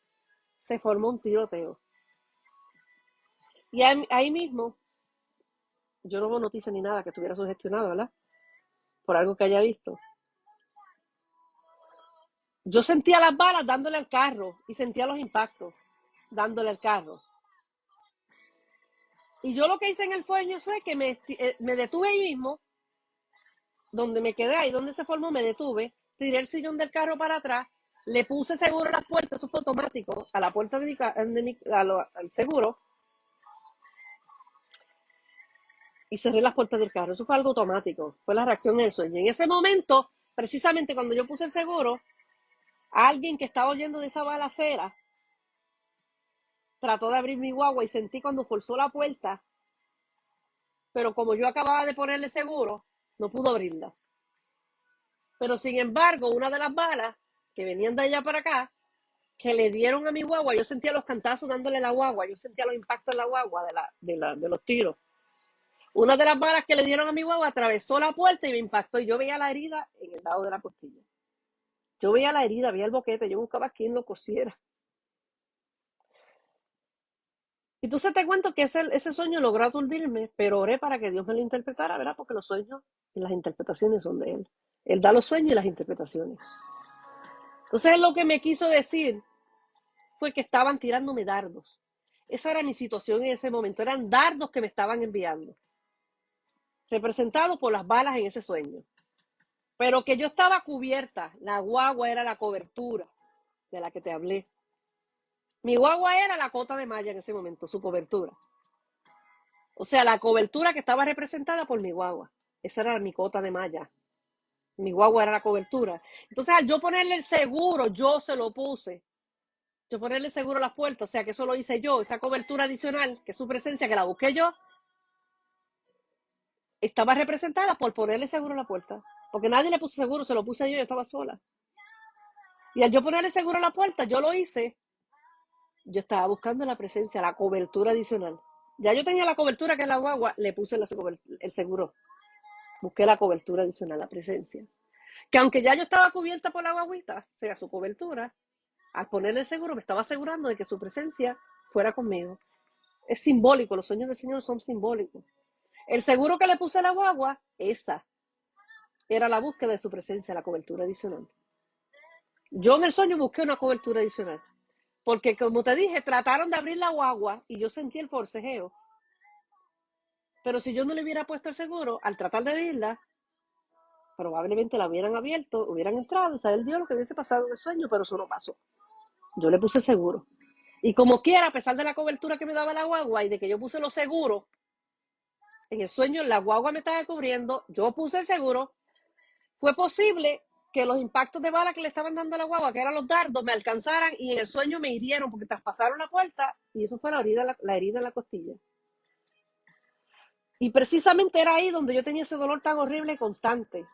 se formó un tiroteo. Y ahí mismo, yo no hubo noticia ni nada que estuviera sugestionado, ¿verdad? Por algo que haya visto. Yo sentía las balas dándole al carro y sentía los impactos dándole al carro. Y yo lo que hice en el sueño fue que me detuve ahí mismo, donde me quedé, ahí donde se formó, me detuve, tiré el sillón del carro para atrás, le puse seguro a las puertas, eso fue automático, a la puerta al seguro, y cerré las puertas del carro. Eso fue algo automático, fue la reacción del sueño. En ese momento, precisamente cuando yo puse el seguro, alguien que estaba oyendo de esa balacera trató de abrir mi guagua y sentí cuando forzó la puerta, pero como yo acababa de ponerle seguro, no pudo abrirla. Pero sin embargo, una de las balas que venían de allá para acá, que le dieron a mi guagua, yo sentía los cantazos dándole la guagua, yo sentía los impactos en la guagua de los tiros. Una de las balas que le dieron a mi guagua atravesó la puerta y me impactó y yo veía la herida en el lado de la costilla. Yo veía la herida, veía el boquete, yo buscaba a quien lo cosiera. Y tú se te cuento que ese sueño logró aturdirme, pero oré para que Dios me lo interpretara, ¿verdad? Porque los sueños y las interpretaciones son de Él. Él da los sueños y las interpretaciones. Entonces, lo que me quiso decir fue que estaban tirándome dardos. Esa era mi situación en ese momento. Eran dardos que me estaban enviando, representados por las balas en ese sueño. Pero que yo estaba cubierta. La guagua era la cobertura de la que te hablé. Mi guagua era la cota de malla en ese momento, su cobertura. O sea, la cobertura que estaba representada por mi guagua. Esa era mi cota de malla. Mi guagua era la cobertura. Entonces, al yo ponerle el seguro, yo se lo puse. Yo ponerle seguro a las puertas, o sea, que eso lo hice yo. Esa cobertura adicional, que es su presencia, que la busqué yo, estaba representada por ponerle seguro a la puerta. Porque nadie le puso seguro, se lo puse yo estaba sola. Y al yo ponerle seguro a la puerta, yo lo hice. Yo estaba buscando la presencia, la cobertura adicional. Ya yo tenía la cobertura que es la guagua, le puse el seguro. Busqué la cobertura adicional, la presencia. Que aunque ya yo estaba cubierta por la guaguita, sea su cobertura, al ponerle el seguro me estaba asegurando de que su presencia fuera conmigo. Es simbólico, los sueños del Señor son simbólicos. El seguro que le puse a la guagua, esa era la búsqueda de su presencia, la cobertura adicional. Yo en el sueño busqué una cobertura adicional. Porque como te dije, trataron de abrir la guagua y yo sentí el forcejeo. Pero si yo no le hubiera puesto el seguro, al tratar de abrirla, probablemente la hubieran abierto, hubieran entrado, saber Dios lo que hubiese pasado en el sueño, pero eso no pasó. Yo le puse el seguro. Y como quiera, a pesar de la cobertura que me daba la guagua y de que yo puse los seguros, en el sueño la guagua me estaba cubriendo, yo puse el seguro, fue posible que los impactos de bala que le estaban dando a la guagua, que eran los dardos, me alcanzaran y en el sueño me hirieron porque traspasaron la puerta y eso fue la herida en la costilla. Y precisamente era ahí donde yo tenía ese dolor tan horrible y constante,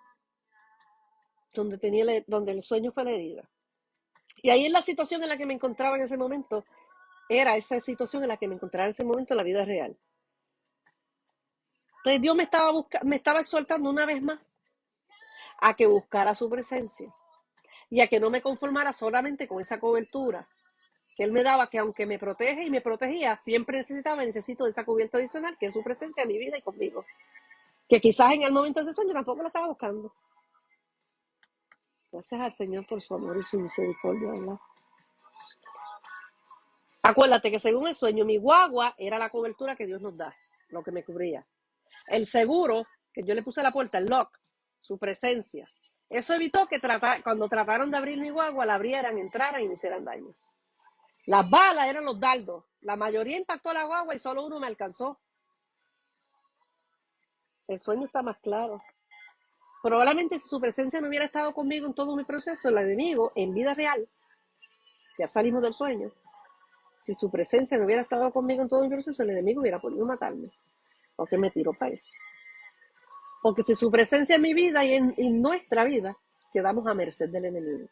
donde el sueño fue la herida. Y ahí en la situación en la que me encontraba en ese momento, era esa situación en la que me encontraba en ese momento en la vida real. Entonces Dios me estaba exhortando una vez más a que buscara su presencia y a que no me conformara solamente con esa cobertura que Él me daba, que aunque me protege y me protegía, siempre necesito de esa cubierta adicional, que es su presencia en mi vida y conmigo. Que quizás en el momento de ese sueño tampoco la estaba buscando. Gracias al Señor por su amor y su misericordia, ¿verdad? Acuérdate que según el sueño, mi guagua era la cobertura que Dios nos da, lo que me cubría. El seguro que yo le puse a la puerta, el lock, su presencia. Eso evitó que cuando trataron de abrir mi guagua, la abrieran, entraran y me hicieran daño. Las balas eran los dardos. La mayoría impactó a la guagua y solo uno me alcanzó. El sueño está más claro. Probablemente si su presencia no hubiera estado conmigo en todo mi proceso, el enemigo, en vida real, ya salimos del sueño, si su presencia no hubiera estado conmigo en todo mi proceso, el enemigo hubiera podido matarme. Porque me tiró para eso. Porque si su presencia en mi vida y en nuestra vida, quedamos a merced del enemigo.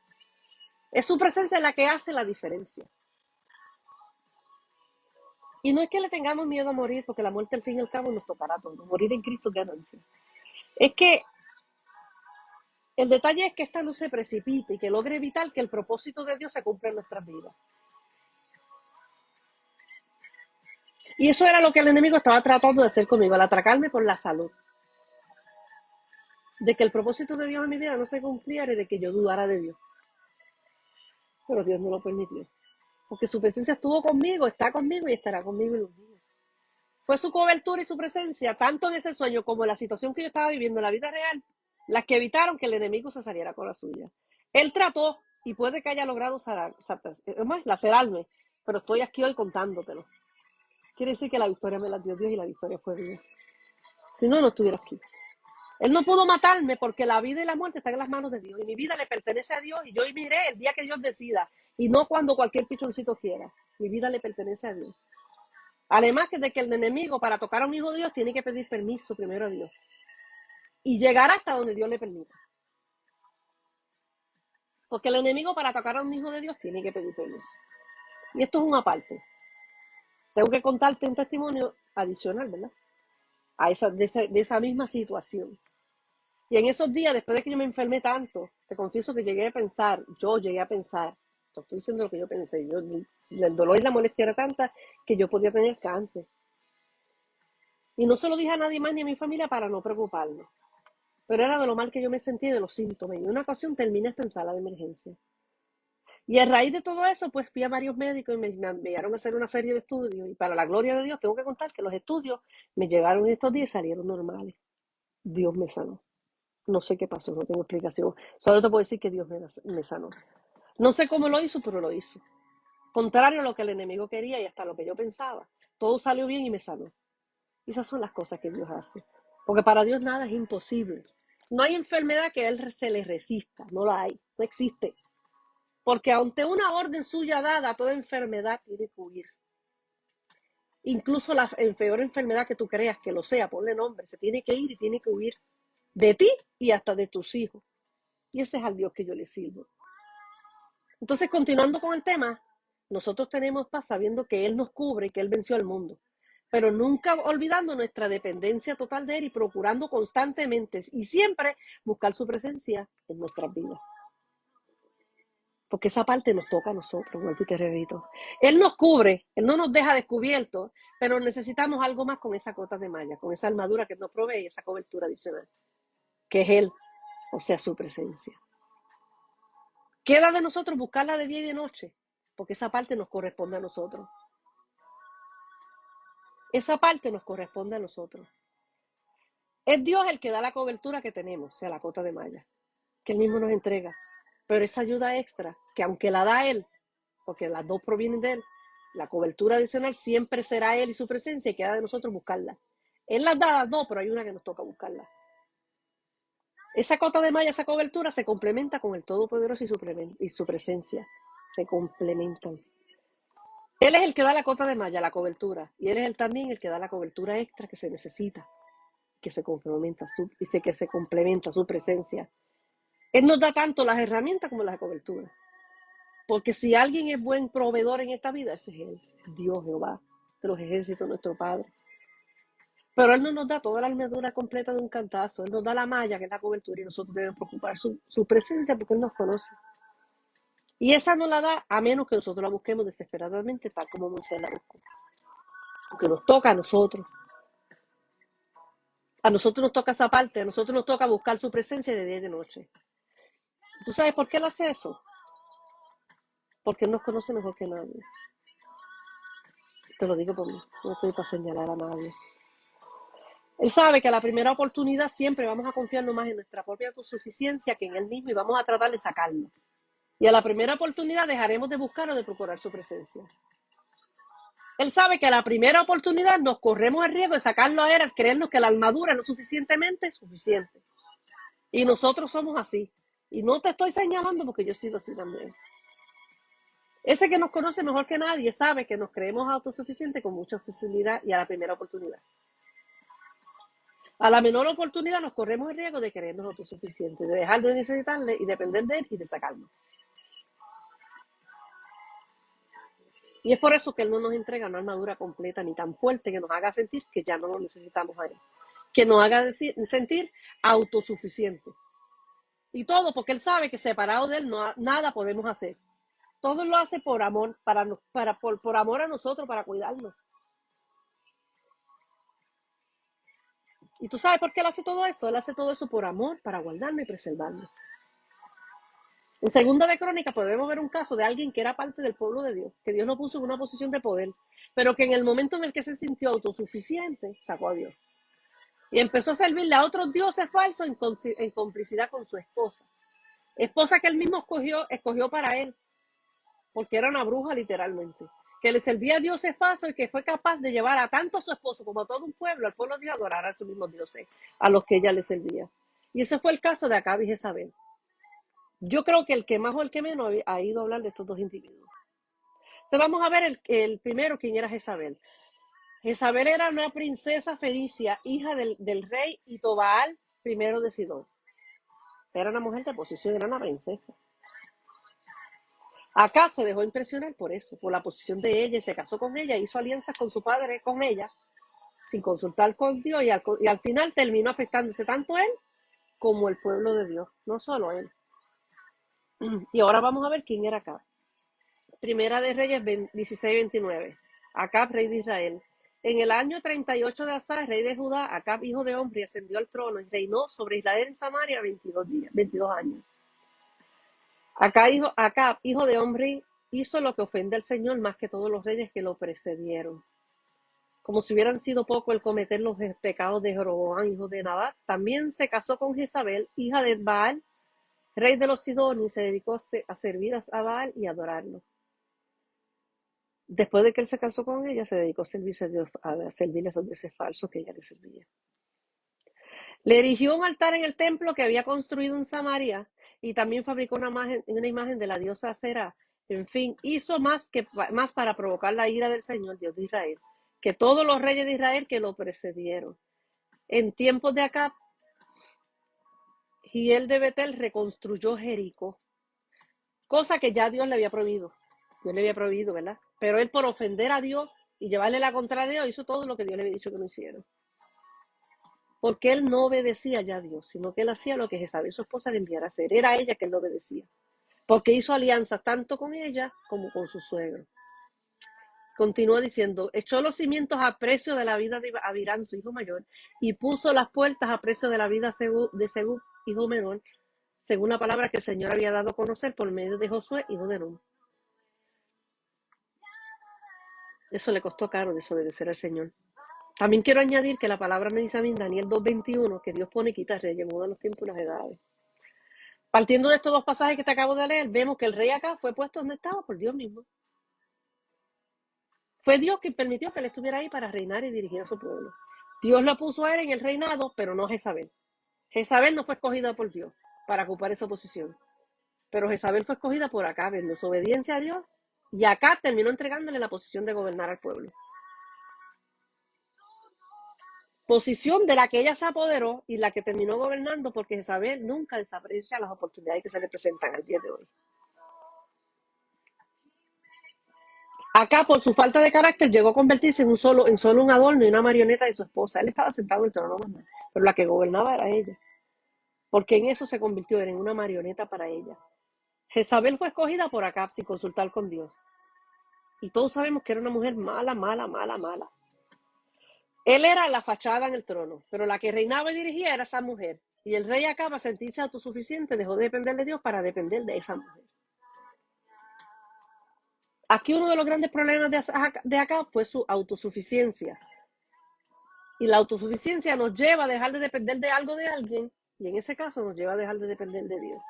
Es su presencia la que hace la diferencia. Y no es que le tengamos miedo a morir, porque la muerte al fin y al cabo nos tocará a todos. Morir en Cristo es ganancia. Es que el detalle es que esta no se precipite y que logre evitar que el propósito de Dios se cumpla en nuestras vidas. Y eso era lo que el enemigo estaba tratando de hacer conmigo, al atracarme por la salud. De que el propósito de Dios en mi vida no se cumpliera y de que yo dudara de Dios. Pero Dios no lo permitió. Porque su presencia estuvo conmigo, está conmigo y estará conmigo en los días. Fue su cobertura y su presencia, tanto en ese sueño como en la situación que yo estaba viviendo en la vida real, las que evitaron que el enemigo se saliera con la suya. Él trató, y puede que haya logrado lacerarme, pero estoy aquí hoy contándotelo. Quiere decir que la victoria me la dio Dios y la victoria fue Dios. Si no, no estuviera aquí. Él no pudo matarme porque la vida y la muerte están en las manos de Dios. Y mi vida le pertenece a Dios y yo viviré el día que Dios decida. Y no cuando cualquier pichoncito quiera. Mi vida le pertenece a Dios. Además que de que el enemigo para tocar a un hijo de Dios tiene que pedir permiso primero a Dios. Y llegar hasta donde Dios le permita. Porque el enemigo para tocar a un hijo de Dios tiene que pedir permiso. Y esto es una parte. Tengo que contarte un testimonio adicional, ¿verdad? De esa misma situación. Y en esos días, después de que yo me enfermé tanto, te confieso que llegué a pensar, te estoy diciendo lo que yo pensé, el dolor y la molestia era tanta que yo podía tener cáncer. Y no se lo dije a nadie más ni a mi familia para no preocuparnos. Pero era de lo mal que yo me sentía y de los síntomas. Y en una ocasión terminé hasta en sala de emergencia. Y a raíz de todo eso, pues fui a varios médicos y me enviaron a hacer una serie de estudios. Y para la gloria de Dios, tengo que contar que los estudios me llegaron estos días y salieron normales. Dios me sanó. No sé qué pasó, no tengo explicación. Solo te puedo decir que Dios me sanó. No sé cómo lo hizo, pero lo hizo. Contrario a lo que el enemigo quería y hasta lo que yo pensaba. Todo salió bien y me sanó. Y esas son las cosas que Dios hace. Porque para Dios nada es imposible. No hay enfermedad que a Él se le resista. No la hay. No existe. Porque ante una orden suya dada, toda enfermedad tiene que huir. Incluso la peor enfermedad que tú creas que lo sea, ponle nombre, se tiene que ir y tiene que huir de ti y hasta de tus hijos. Y ese es al Dios que yo le sirvo. Entonces, continuando con el tema, nosotros tenemos paz sabiendo que Él nos cubre y que Él venció al mundo, pero nunca olvidando nuestra dependencia total de Él y procurando constantemente y siempre buscar su presencia en nuestras vidas. Porque esa parte nos toca a nosotros, vuelvo y te repito. Él nos cubre, Él no nos deja descubiertos, pero necesitamos algo más con esa cota de malla, con esa armadura que nos provee y esa cobertura adicional, que es Él, o sea, su presencia. Queda de nosotros buscarla de día y de noche, porque esa parte nos corresponde a nosotros. Esa parte nos corresponde a nosotros. Es Dios el que da la cobertura que tenemos, o sea, la cota de malla, que Él mismo nos entrega. Pero esa ayuda extra, que aunque la da Él, porque las dos provienen de Él, la cobertura adicional siempre será Él y su presencia y queda de nosotros buscarla. Él las da las dos, pero hay una que nos toca buscarla. Esa cota de malla, esa cobertura se complementa con el Todopoderoso y su presencia. Se complementan. Él es el que da la cota de malla, la cobertura, y Él es también el que da la cobertura extra que se necesita, que se complementa, que se complementa su presencia. Él nos da tanto las herramientas como las coberturas. Porque si alguien es buen proveedor en esta vida, ese es Él, Dios, Jehová, de los ejércitos, nuestro Padre. Pero Él no nos da toda la armadura completa de un cantazo. Él nos da la malla, que es la cobertura, y nosotros debemos preocupar su presencia porque Él nos conoce. Y esa no la da a menos que nosotros la busquemos desesperadamente, tal como Moisés la buscó. Porque nos toca a nosotros. A nosotros nos toca esa parte, a nosotros nos toca buscar su presencia de día y de noche. ¿Tú sabes por qué Él hace eso? Porque Él nos conoce mejor que nadie. Te lo digo por mí, no estoy para señalar a nadie. Él sabe que a la primera oportunidad siempre vamos a confiarnos más en nuestra propia autosuficiencia que en Él mismo y vamos a tratar de sacarlo. Y a la primera oportunidad dejaremos de buscar o de procurar su presencia. Él sabe que a la primera oportunidad nos corremos el riesgo de sacarlo a Él al creernos que la armadura no es suficientemente suficiente. Y nosotros somos así. Y no te estoy señalando porque yo he sido así también. Ese que nos conoce mejor que nadie sabe que nos creemos autosuficientes con mucha facilidad y a la primera oportunidad. A la menor oportunidad nos corremos el riesgo de creernos autosuficientes, de dejar de necesitarle y depender de él y de sacarnos. Y es por eso que él no nos entrega una armadura completa ni tan fuerte que nos haga sentir que ya no lo necesitamos a él, que nos haga sentir autosuficientes. Y todo porque él sabe que separado de él nada podemos hacer. Todo lo hace por amor, por amor a nosotros, para cuidarnos. ¿Y tú sabes por qué él hace todo eso? Él hace todo eso por amor, para guardarnos y preservarnos. En Segunda de Crónicas podemos ver un caso de alguien que era parte del pueblo de Dios, que Dios lo puso en una posición de poder, pero que en el momento en el que se sintió autosuficiente, sacó a Dios. Y empezó a servirle a otros dioses falsos en complicidad con su esposa. Esposa que él mismo escogió para él, porque era una bruja literalmente. Que le servía a dioses falsos y que fue capaz de llevar a tanto a su esposo como a todo un pueblo, al pueblo de Dios, a adorar a sus mismos dioses, a los que ella le servía. Y ese fue el caso de Acab y Jezabel. Yo creo que el que más o el que menos ha ido a hablar de estos dos individuos. Entonces vamos a ver el primero, quién era Jezabel. Jezabel era una princesa fenicia, hija del rey Itobaal I de Sidón. Era una mujer de posición, era una princesa. Acá se dejó impresionar por eso, por la posición de ella, y se casó con ella, hizo alianzas con su padre, con ella, sin consultar con Dios, y al final terminó afectándose tanto él como el pueblo de Dios, no solo él. Y ahora vamos a ver quién era Acab. Primera de Reyes 16:29. Acab, rey de Israel. En el año 38 de Asa, rey de Judá, Acab, hijo de Omri, ascendió al trono y reinó sobre Israel en Samaria 22 años. Acab, hijo de Omri, hizo lo que ofende al Señor más que todos los reyes que lo precedieron. Como si hubieran sido poco el cometer los pecados de Jeroboam, hijo de Nabat, también se casó con Jezabel, hija de Baal, rey de los Sidonios, y se dedicó a servir a Baal y a adorarlo. Después de que él se casó con ella, se dedicó a servirle a esos dioses falsos que ella le servía. Le erigió un altar en el templo que había construido en Samaria y también fabricó una imagen de la diosa Será. En fin, hizo más para provocar la ira del Señor, Dios de Israel, que todos los reyes de Israel que lo precedieron. En tiempos de Acab, Hiel de Betel reconstruyó Jericó, cosa que ya Dios le había prohibido. Dios le había prohibido, ¿verdad? Pero él, por ofender a Dios y llevarle la contra a Dios, hizo todo lo que Dios le había dicho que no hiciera. Porque él no obedecía ya a Dios, sino que él hacía lo que Jezabel, su esposa, le enviara a hacer. Era a ella que él no obedecía. Porque hizo alianza tanto con ella como con su suegro. Continúa diciendo, echó los cimientos a precio de la vida de Abirán, su hijo mayor, y puso las puertas a precio de la vida de Segub, hijo menor, según la palabra que el Señor había dado a conocer por medio de Josué, hijo de Nun. Eso le costó caro desobedecer al Señor. También quiero añadir que la palabra me dice a mí en Daniel 2:21 que Dios pone y quita reyes, muda los tiempos y las edades. Partiendo de estos dos pasajes que te acabo de leer, vemos que el rey acá fue puesto donde estaba por Dios mismo. Fue Dios quien permitió que él estuviera ahí para reinar y dirigir a su pueblo. Dios lo puso a él en el reinado, pero no a Jezabel. Jezabel no fue escogida por Dios para ocupar esa posición, pero Jezabel fue escogida por Acab en desobediencia a Dios, y Acab terminó entregándole la posición de gobernar al pueblo. Posición de la que ella se apoderó y la que terminó gobernando, porque Jezabel nunca desaprecia las oportunidades que se le presentan al día de hoy. Acá, por su falta de carácter, llegó a convertirse en solo un adorno y una marioneta de su esposa. Él estaba sentado en el trono, pero la que gobernaba era ella, porque en eso se convirtió en una marioneta para ella. Jezabel fue escogida por Acab sin consultar con Dios. Y todos sabemos que era una mujer mala, mala, mala, mala. Él era la fachada en el trono, pero la que reinaba y dirigía era esa mujer. Y el rey Acab, a sentirse autosuficiente, dejó de depender de Dios para depender de esa mujer. Aquí uno de los grandes problemas de Acab fue su autosuficiencia. Y la autosuficiencia nos lleva a dejar de depender de algo de alguien, y en ese caso nos lleva a dejar de depender de Dios.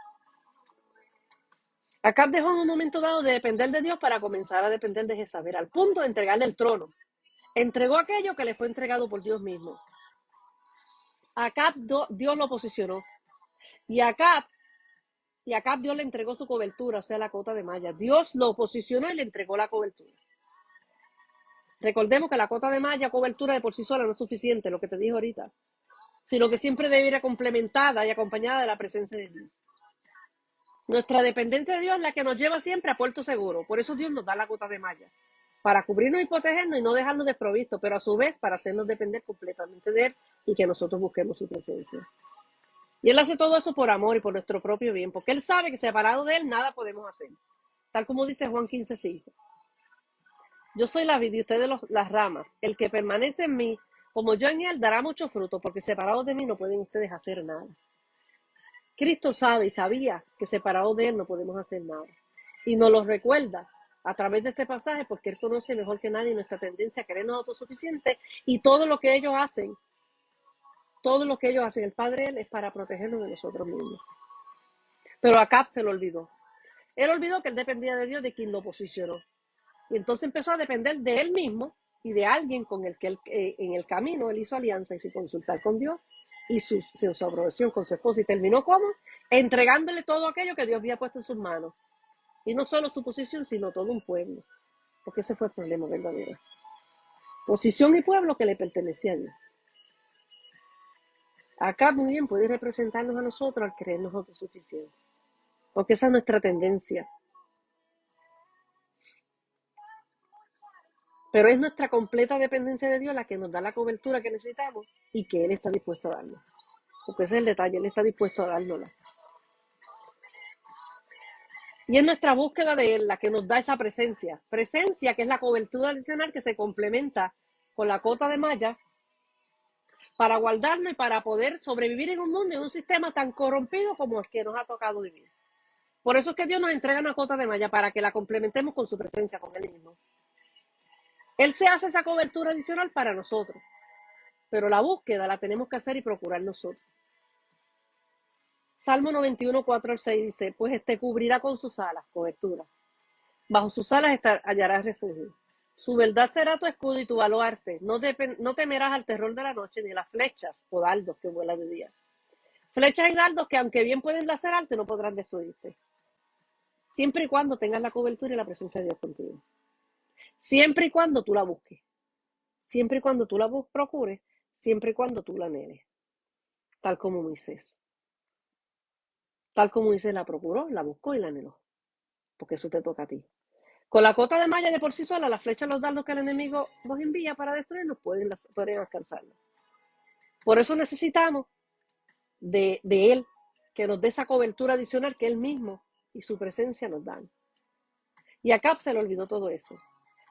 Acab dejó en un momento dado de depender de Dios para comenzar a depender de Jezabel, al punto de entregarle el trono. Entregó aquello que le fue entregado por Dios mismo. Acab, Dios lo posicionó. Y Acab Dios le entregó su cobertura, o sea, la cota de malla. Dios lo posicionó y le entregó la cobertura. Recordemos que la cota de malla, cobertura de por sí sola no es suficiente, lo que te dije ahorita. sino que siempre debe ir complementada y acompañada de la presencia de Dios. Nuestra dependencia de Dios es la que nos lleva siempre a puerto seguro. Por eso Dios nos da la cota de malla, para cubrirnos y protegernos y no dejarnos desprovistos, pero a su vez para hacernos depender completamente de Él y que nosotros busquemos su presencia. Y Él hace todo eso por amor y por nuestro propio bien, porque Él sabe que separado de Él nada podemos hacer. Tal como dice Juan 15:5. Yo soy la vid y ustedes las ramas. El que permanece en mí, como yo en Él, dará mucho fruto, porque separados de mí no pueden ustedes hacer nada. Cristo sabe y sabía que separados de Él no podemos hacer nada. Y nos lo recuerda a través de este pasaje porque Él conoce mejor que nadie nuestra tendencia a creernos autosuficientes y todo lo que ellos hacen, el Padre Él es para protegernos de nosotros mismos. Pero Acab se lo olvidó. Él olvidó que él dependía de Dios, de quien lo posicionó. Y entonces empezó a depender de él mismo y de alguien con el que él, en el camino él hizo alianza y sin consultar con Dios y su aprobación con su esposa. Y terminó ¿cómo? Entregándole todo aquello que Dios había puesto en sus manos. Y no solo su posición, sino todo un pueblo. Porque ese fue el problema verdadero. Posición y pueblo que le pertenecía a Dios. Acá muy bien puede representarnos a nosotros al creernos autosuficientes. Porque esa es nuestra tendencia. Pero es nuestra completa dependencia de Dios la que nos da la cobertura que necesitamos y que Él está dispuesto a darnos. Porque ese es el detalle, Él está dispuesto a dárnosla. Y es nuestra búsqueda de Él la que nos da esa presencia. Presencia que es la cobertura adicional que se complementa con la cota de malla para guardarnos y para poder sobrevivir en un mundo y en un sistema tan corrompido como el que nos ha tocado vivir. Por eso es que Dios nos entrega una cota de malla para que la complementemos con su presencia, con Él mismo. Él se hace esa cobertura adicional para nosotros, pero la búsqueda la tenemos que hacer y procurar nosotros. Salmo 91, 4-6 dice, pues te cubrirá con sus alas, cobertura. Bajo sus alas hallarás refugio. Su verdad será tu escudo y tu baluarte. No temerás al terror de la noche, ni las flechas o dardos que vuelan de día. Flechas y dardos que aunque bien pueden lacerarte, no podrán destruirte. Siempre y cuando tengas la cobertura y la presencia de Dios contigo. Siempre y cuando tú la busques. Siempre y cuando tú la procures. Siempre y cuando tú la anheles. Tal como Moisés. Tal como Moisés la procuró, la buscó y la anheló. Porque eso te toca a ti. Con la cota de malla de por sí sola, las flechas, los dardos que el enemigo nos envía para destruirnos pueden alcanzarnos. Por eso necesitamos de Él, que nos dé esa cobertura adicional que Él mismo y su presencia nos dan. Y a Acab se le olvidó todo eso.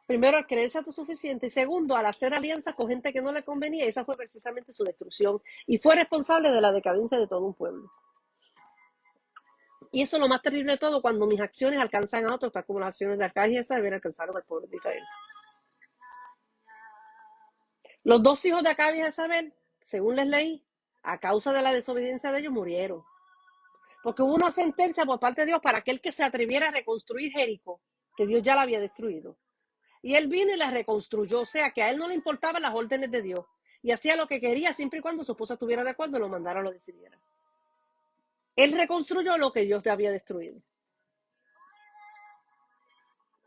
Primero, al creerse autosuficiente, y segundo, al hacer alianzas con gente que no le convenía, y esa fue precisamente su destrucción, y fue responsable de la decadencia de todo un pueblo. Y eso es lo más terrible de todo, cuando mis acciones alcanzan a otros, tal como las acciones de Acab y Jezabel alcanzaron al pueblo de Israel. Los dos hijos de Acab y Jezabel, según les leí, a causa de la desobediencia de ellos, murieron. Porque hubo una sentencia por parte de Dios para aquel que se atreviera a reconstruir Jericó, que Dios ya la había destruido. Y él vino y la reconstruyó, o sea que a él no le importaban las órdenes de Dios. Y hacía lo que quería siempre y cuando su esposa estuviera de acuerdo, lo mandara o lo decidiera. Él reconstruyó lo que Dios había destruido.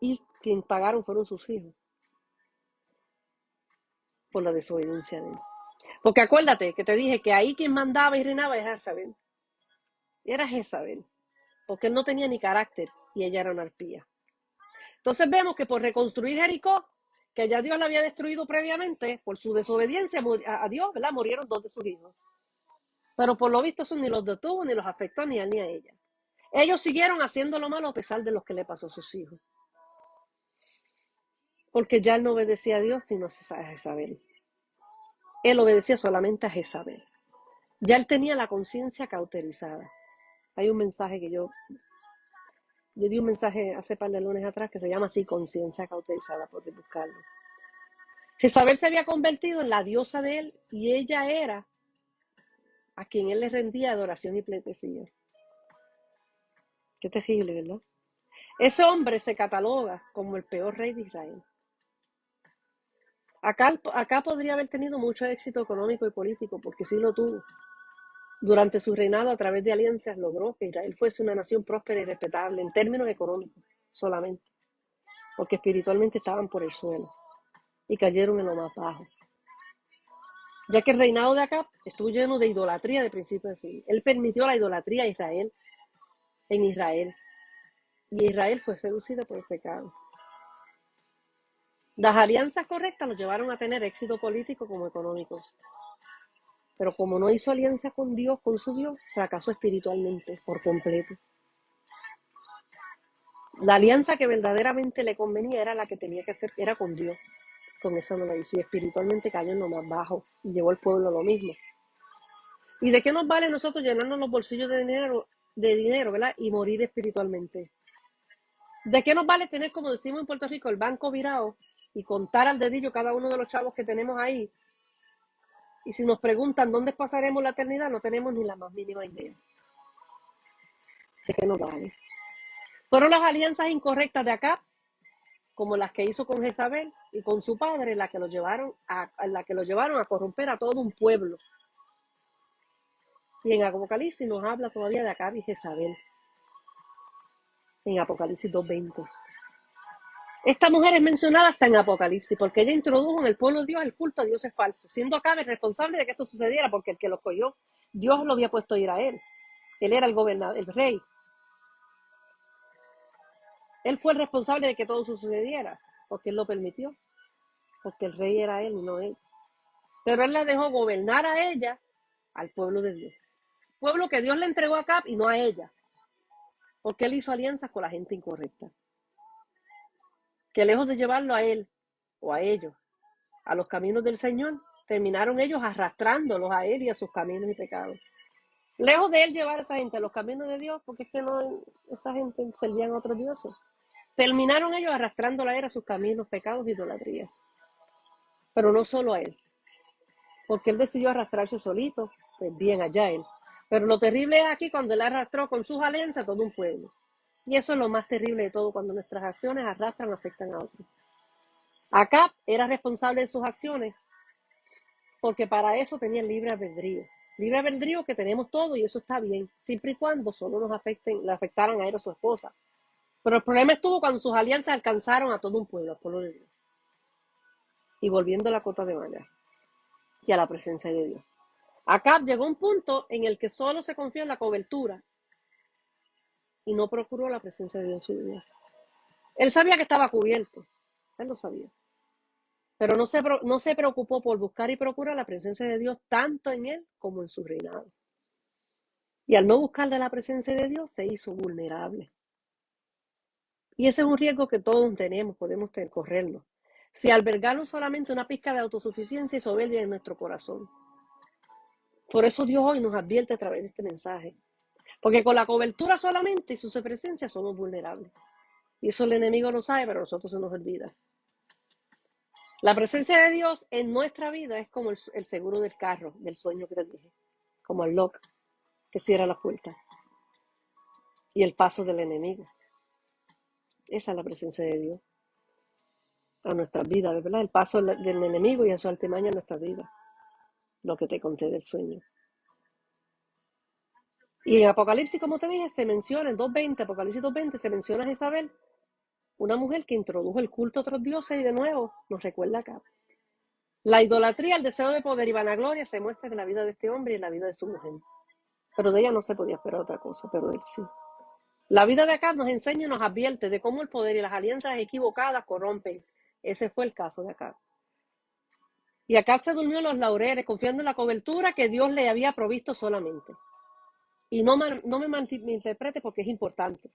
Y quien pagaron fueron sus hijos por la desobediencia de él. Porque acuérdate que te dije que ahí quien mandaba y reinaba era Jezabel. Era Jezabel. Porque él no tenía ni carácter y ella era una arpía. Entonces vemos que por reconstruir Jericó, que ya Dios la había destruido previamente, por su desobediencia a Dios, ¿verdad? Murieron dos de sus hijos. Pero por lo visto eso ni los detuvo, ni los afectó, ni a él ni a ella. Ellos siguieron haciendo lo malo a pesar de lo que le pasó a sus hijos. Porque ya él no obedecía a Dios, sino a Jezabel. Él obedecía solamente a Jezabel. Ya él tenía la conciencia cauterizada. Hay un mensaje que yo di un mensaje hace par de lunes atrás que se llama así, conciencia cauterizada, podéis buscarlo. Jezabel se había convertido en la diosa de él y ella era a quien él le rendía adoración y pleitesía. Qué terrible, ¿verdad? Ese hombre se cataloga como el peor rey de Israel. Acá podría haber tenido mucho éxito económico y político, porque sí lo tuvo. Durante su reinado, a través de alianzas, logró que Israel fuese una nación próspera y respetable en términos económicos solamente, porque espiritualmente estaban por el suelo y cayeron en lo más bajo. ya que el reinado de Acab estuvo lleno de idolatría de principio a fin. Él permitió la idolatría a Israel, en Israel, y Israel fue seducida por el pecado. Las alianzas correctas nos llevaron a tener éxito político como económico, pero como no hizo alianza con Dios, con su Dios, fracasó espiritualmente por completo. La alianza que verdaderamente le convenía era la que tenía que hacer, era con Dios. Con eso no la hizo y espiritualmente cayó en lo más bajo y llevó al pueblo a lo mismo. ¿Y de qué nos vale nosotros llenarnos los bolsillos de dinero, ¿verdad? Y morir espiritualmente? ¿De qué nos vale tener, como decimos en Puerto Rico, el banco virado y contar al dedillo cada uno de los chavos que tenemos ahí? Y si nos preguntan dónde pasaremos la eternidad, no tenemos ni la más mínima idea. ¿De qué nos vale? Fueron las alianzas incorrectas de Acab, como las que hizo con Jezabel y con su padre, las que lo llevaron a corromper a todo un pueblo. Y en Apocalipsis nos habla todavía de Acab y Jezabel. En Apocalipsis 2:20. Esta mujer es mencionada hasta en Apocalipsis, porque ella introdujo en el pueblo de Dios el culto a dioses falsos, siendo Acab el responsable de que esto sucediera, porque el que lo escogió, Dios lo había puesto a ir a él. Él era el gobernador, el rey. Él fue el responsable de que todo sucediera, porque él lo permitió, porque el rey era él y no él. Pero él la dejó gobernar a ella, al pueblo de Dios. Pueblo que Dios le entregó a Acab y no a ella, porque él hizo alianzas con la gente incorrecta. Que lejos de llevarlo a él o a ellos a los caminos del Señor, terminaron ellos arrastrándolos a él y a sus caminos y pecados. Lejos de él llevar a esa gente a los caminos de Dios, porque es que no, esa gente servían a otros dioses. Terminaron ellos arrastrándola a él a sus caminos, pecados y idolatría. Pero no solo a él, porque él decidió arrastrarse solito, pues bien allá él. Pero lo terrible es aquí cuando él arrastró con sus alianzas a todo un pueblo. Y eso es lo más terrible de todo, cuando nuestras acciones arrastran o afectan a otros. Acab era responsable de sus acciones, porque para eso tenía el libre albedrío. Libre albedrío que tenemos todo y eso está bien, siempre y cuando solo le afectaran a él o a su esposa. Pero el problema estuvo cuando sus alianzas alcanzaron a todo un pueblo, al pueblo de Dios. Y volviendo a la cota de malla y a la presencia de Dios. Acab llegó a un punto en el que solo se confió en la cobertura y no procuró la presencia de Dios en su vida. Él sabía que estaba cubierto, él lo sabía. Pero no se preocupó por buscar y procurar la presencia de Dios tanto en él como en su reinado. Y al no buscar de la presencia de Dios, se hizo vulnerable. Y ese es un riesgo que todos tenemos, podemos correrlo. Si albergamos solamente una pizca de autosuficiencia y soberbia en nuestro corazón. Por eso Dios hoy nos advierte a través de este mensaje. Porque con la cobertura solamente y su presencia somos vulnerables. Y eso el enemigo lo sabe, pero a nosotros se nos olvida. La presencia de Dios en nuestra vida es como el seguro del carro, del sueño que te dije. Como el lock que cierra las puertas. Y el paso del enemigo. Esa es la presencia de Dios a nuestras vidas, ¿verdad? El paso del enemigo y a su altimaña en nuestras vidas. Lo que te conté del sueño. Y en Apocalipsis, como te dije, se menciona en 2:20, Apocalipsis 2:20, se menciona a Jezabel, una mujer que introdujo el culto a otros dioses y de nuevo nos recuerda acá. La idolatría, el deseo de poder y vanagloria se muestra en la vida de este hombre y en la vida de su mujer. Pero de ella no se podía esperar otra cosa, pero de él sí. La vida de acá nos enseña y nos advierte de cómo el poder y las alianzas equivocadas corrompen. Ese fue el caso de acá. Y acá se durmió en los laureles, confiando en la cobertura que Dios le había provisto solamente. Y no me malinterprete porque es importante.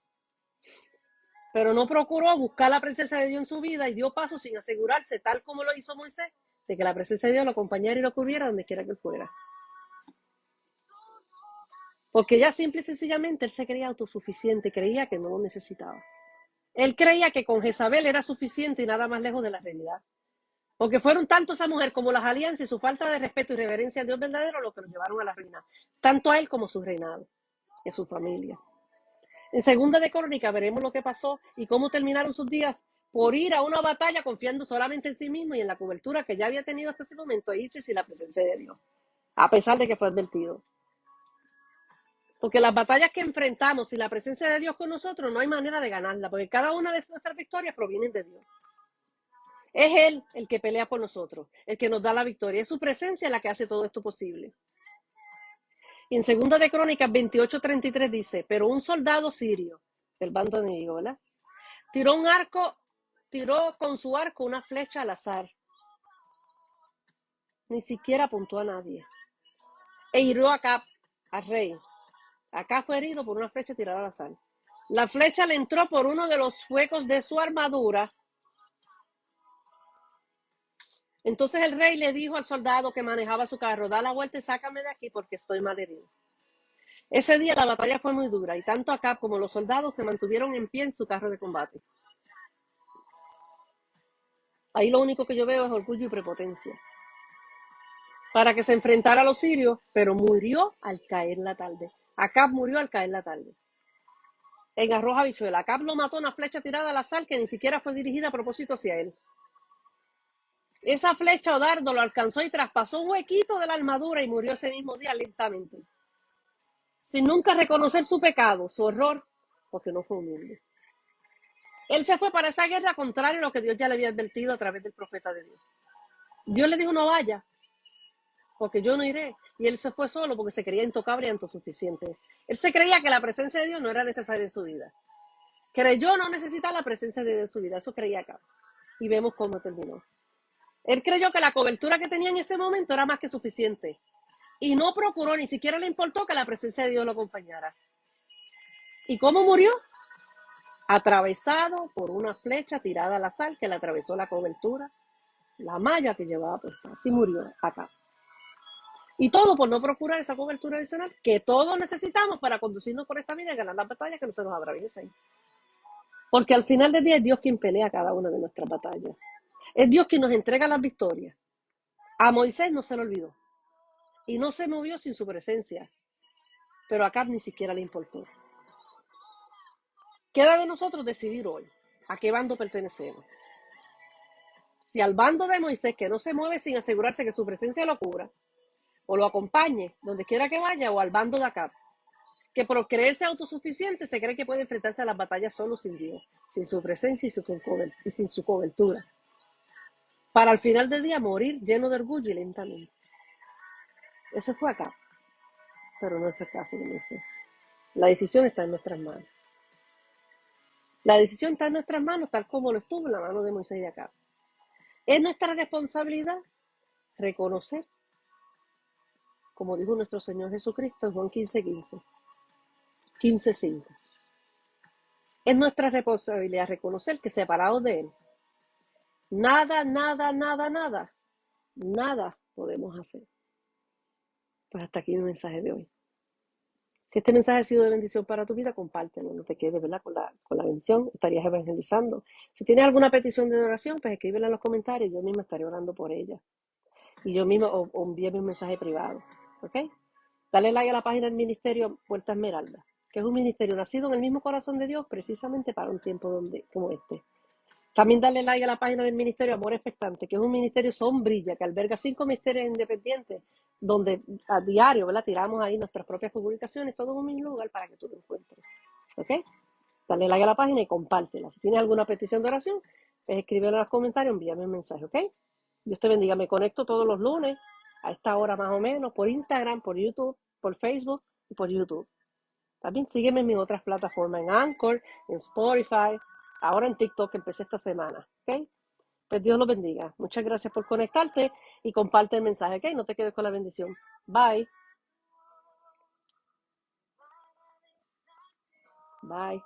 Pero no procuró buscar la presencia de Dios en su vida y dio paso sin asegurarse, tal como lo hizo Moisés, de que la presencia de Dios lo acompañara y lo cubriera donde quiera que él fuera. Porque ya simple y sencillamente él se creía autosuficiente, creía que no lo necesitaba. Él creía que con Jezabel era suficiente y nada más lejos de la realidad. Porque fueron tanto esa mujer como las alianzas y su falta de respeto y reverencia a Dios verdadero lo que lo llevaron a la ruina. Tanto a él como a su reinado y a su familia. En Segunda de Crónicas veremos lo que pasó y cómo terminaron sus días por ir a una batalla confiando solamente en sí mismo y en la cobertura que ya había tenido hasta ese momento e irse sin la presencia de Dios, a pesar de que fue advertido. Porque las batallas que enfrentamos sin la presencia de Dios con nosotros no hay manera de ganarla, porque cada una de nuestras victorias provienen de Dios. Es Él el que pelea por nosotros, el que nos da la victoria. Es su presencia la que hace todo esto posible. Y en 2 de Crónicas 28:33 dice, pero un soldado sirio del bando enemigo, ¿verdad? Tiró con su arco una flecha al azar. Ni siquiera apuntó a nadie. E hirió a Acab, al rey. Acab fue herido por una flecha tirada al azar. La flecha le entró por uno de los huecos de su armadura. Entonces el rey le dijo al soldado que manejaba su carro, da la vuelta y sácame de aquí porque estoy mal herido. Ese día la batalla fue muy dura y tanto Acab como los soldados se mantuvieron en pie en su carro de combate. Ahí lo único que yo veo es orgullo y prepotencia. Para que se enfrentara a los sirios, pero murió al caer la tarde. Acab murió al caer la tarde. En arroz habichuela. Acab lo mató una flecha tirada al azar que ni siquiera fue dirigida a propósito hacia él. Esa flecha o dardo lo alcanzó y traspasó un huequito de la armadura y murió ese mismo día lentamente. Sin nunca reconocer su pecado, su error, porque no fue humilde. Él se fue para esa guerra contrario a lo que Dios ya le había advertido a través del profeta de Dios. Dios le dijo, no vaya, porque yo no iré. Y él se fue solo porque se creía intocable y autosuficiente. Él se creía que la presencia de Dios no era necesaria en su vida. Creyó no necesitar la presencia de Dios en su vida. Eso creía acá. Y vemos cómo terminó. Él creyó que la cobertura que tenía en ese momento era más que suficiente. Y no procuró, ni siquiera le importó que la presencia de Dios lo acompañara. ¿Y cómo murió? Atravesado por una flecha tirada al azar que le atravesó la cobertura, la malla que llevaba puesta. Así murió acá. Y todo por no procurar esa cobertura adicional que todos necesitamos para conducirnos por esta vida y ganar las batallas que no se nos atraviesen. Porque al final del día es Dios quien pelea cada una de nuestras batallas. Es Dios quien nos entrega las victorias. A Moisés no se le olvidó. Y no se movió sin su presencia. Pero a Acab ni siquiera le importó. Queda de nosotros decidir hoy a qué bando pertenecemos. Si al bando de Moisés, que no se mueve sin asegurarse que su presencia lo cubra, o lo acompañe donde quiera que vaya, o al bando de Acab, que por creerse autosuficiente se cree que puede enfrentarse a las batallas solo sin Dios, sin su presencia y sin su cobertura, para al final del día morir lleno de orgullo y lentamente. Ese fue Acab, pero no fue el caso de Moisés. La decisión está en nuestras manos. La decisión está en nuestras manos, tal como lo estuvo en la mano de Moisés y de Acab. Es nuestra responsabilidad reconocer, como dijo nuestro Señor Jesucristo en Juan 15:5. Es nuestra responsabilidad reconocer que separados de Él, nada podemos hacer. Pues hasta aquí mi mensaje de hoy. Si este mensaje ha sido de bendición para tu vida, compártelo, no te quedes, ¿verdad? Con la bendición, estarías evangelizando. Si tienes alguna petición de oración, pues escríbela en los comentarios, yo misma estaré orando por ella. Y yo misma o envíame un mensaje privado, ¿ok? Dale like a la página del Ministerio Puerta Esmeralda, que es un ministerio nacido en el mismo corazón de Dios, precisamente para un tiempo como este. También dale like a la página del Ministerio Amor Expectante, que es un ministerio sombrilla que alberga 5 ministerios independientes, donde a diario, ¿verdad? Tiramos ahí nuestras propias publicaciones, todo en un mismo lugar para que tú lo encuentres. ¿Ok? Dale like a la página y compártela. Si tienes alguna petición de oración, pues escríbelo en los comentarios, envíame un mensaje, ¿ok? Dios te bendiga. Me conecto todos los lunes, a esta hora más o menos, por Instagram, por YouTube, por Facebook y por YouTube. También sígueme en mis otras plataformas, en Anchor, en Spotify, ahora en TikTok que empecé esta semana, ¿ok? Pues Dios los bendiga. Muchas gracias por conectarte y comparte el mensaje, ¿ok? No te quedes con la bendición. Bye. Bye.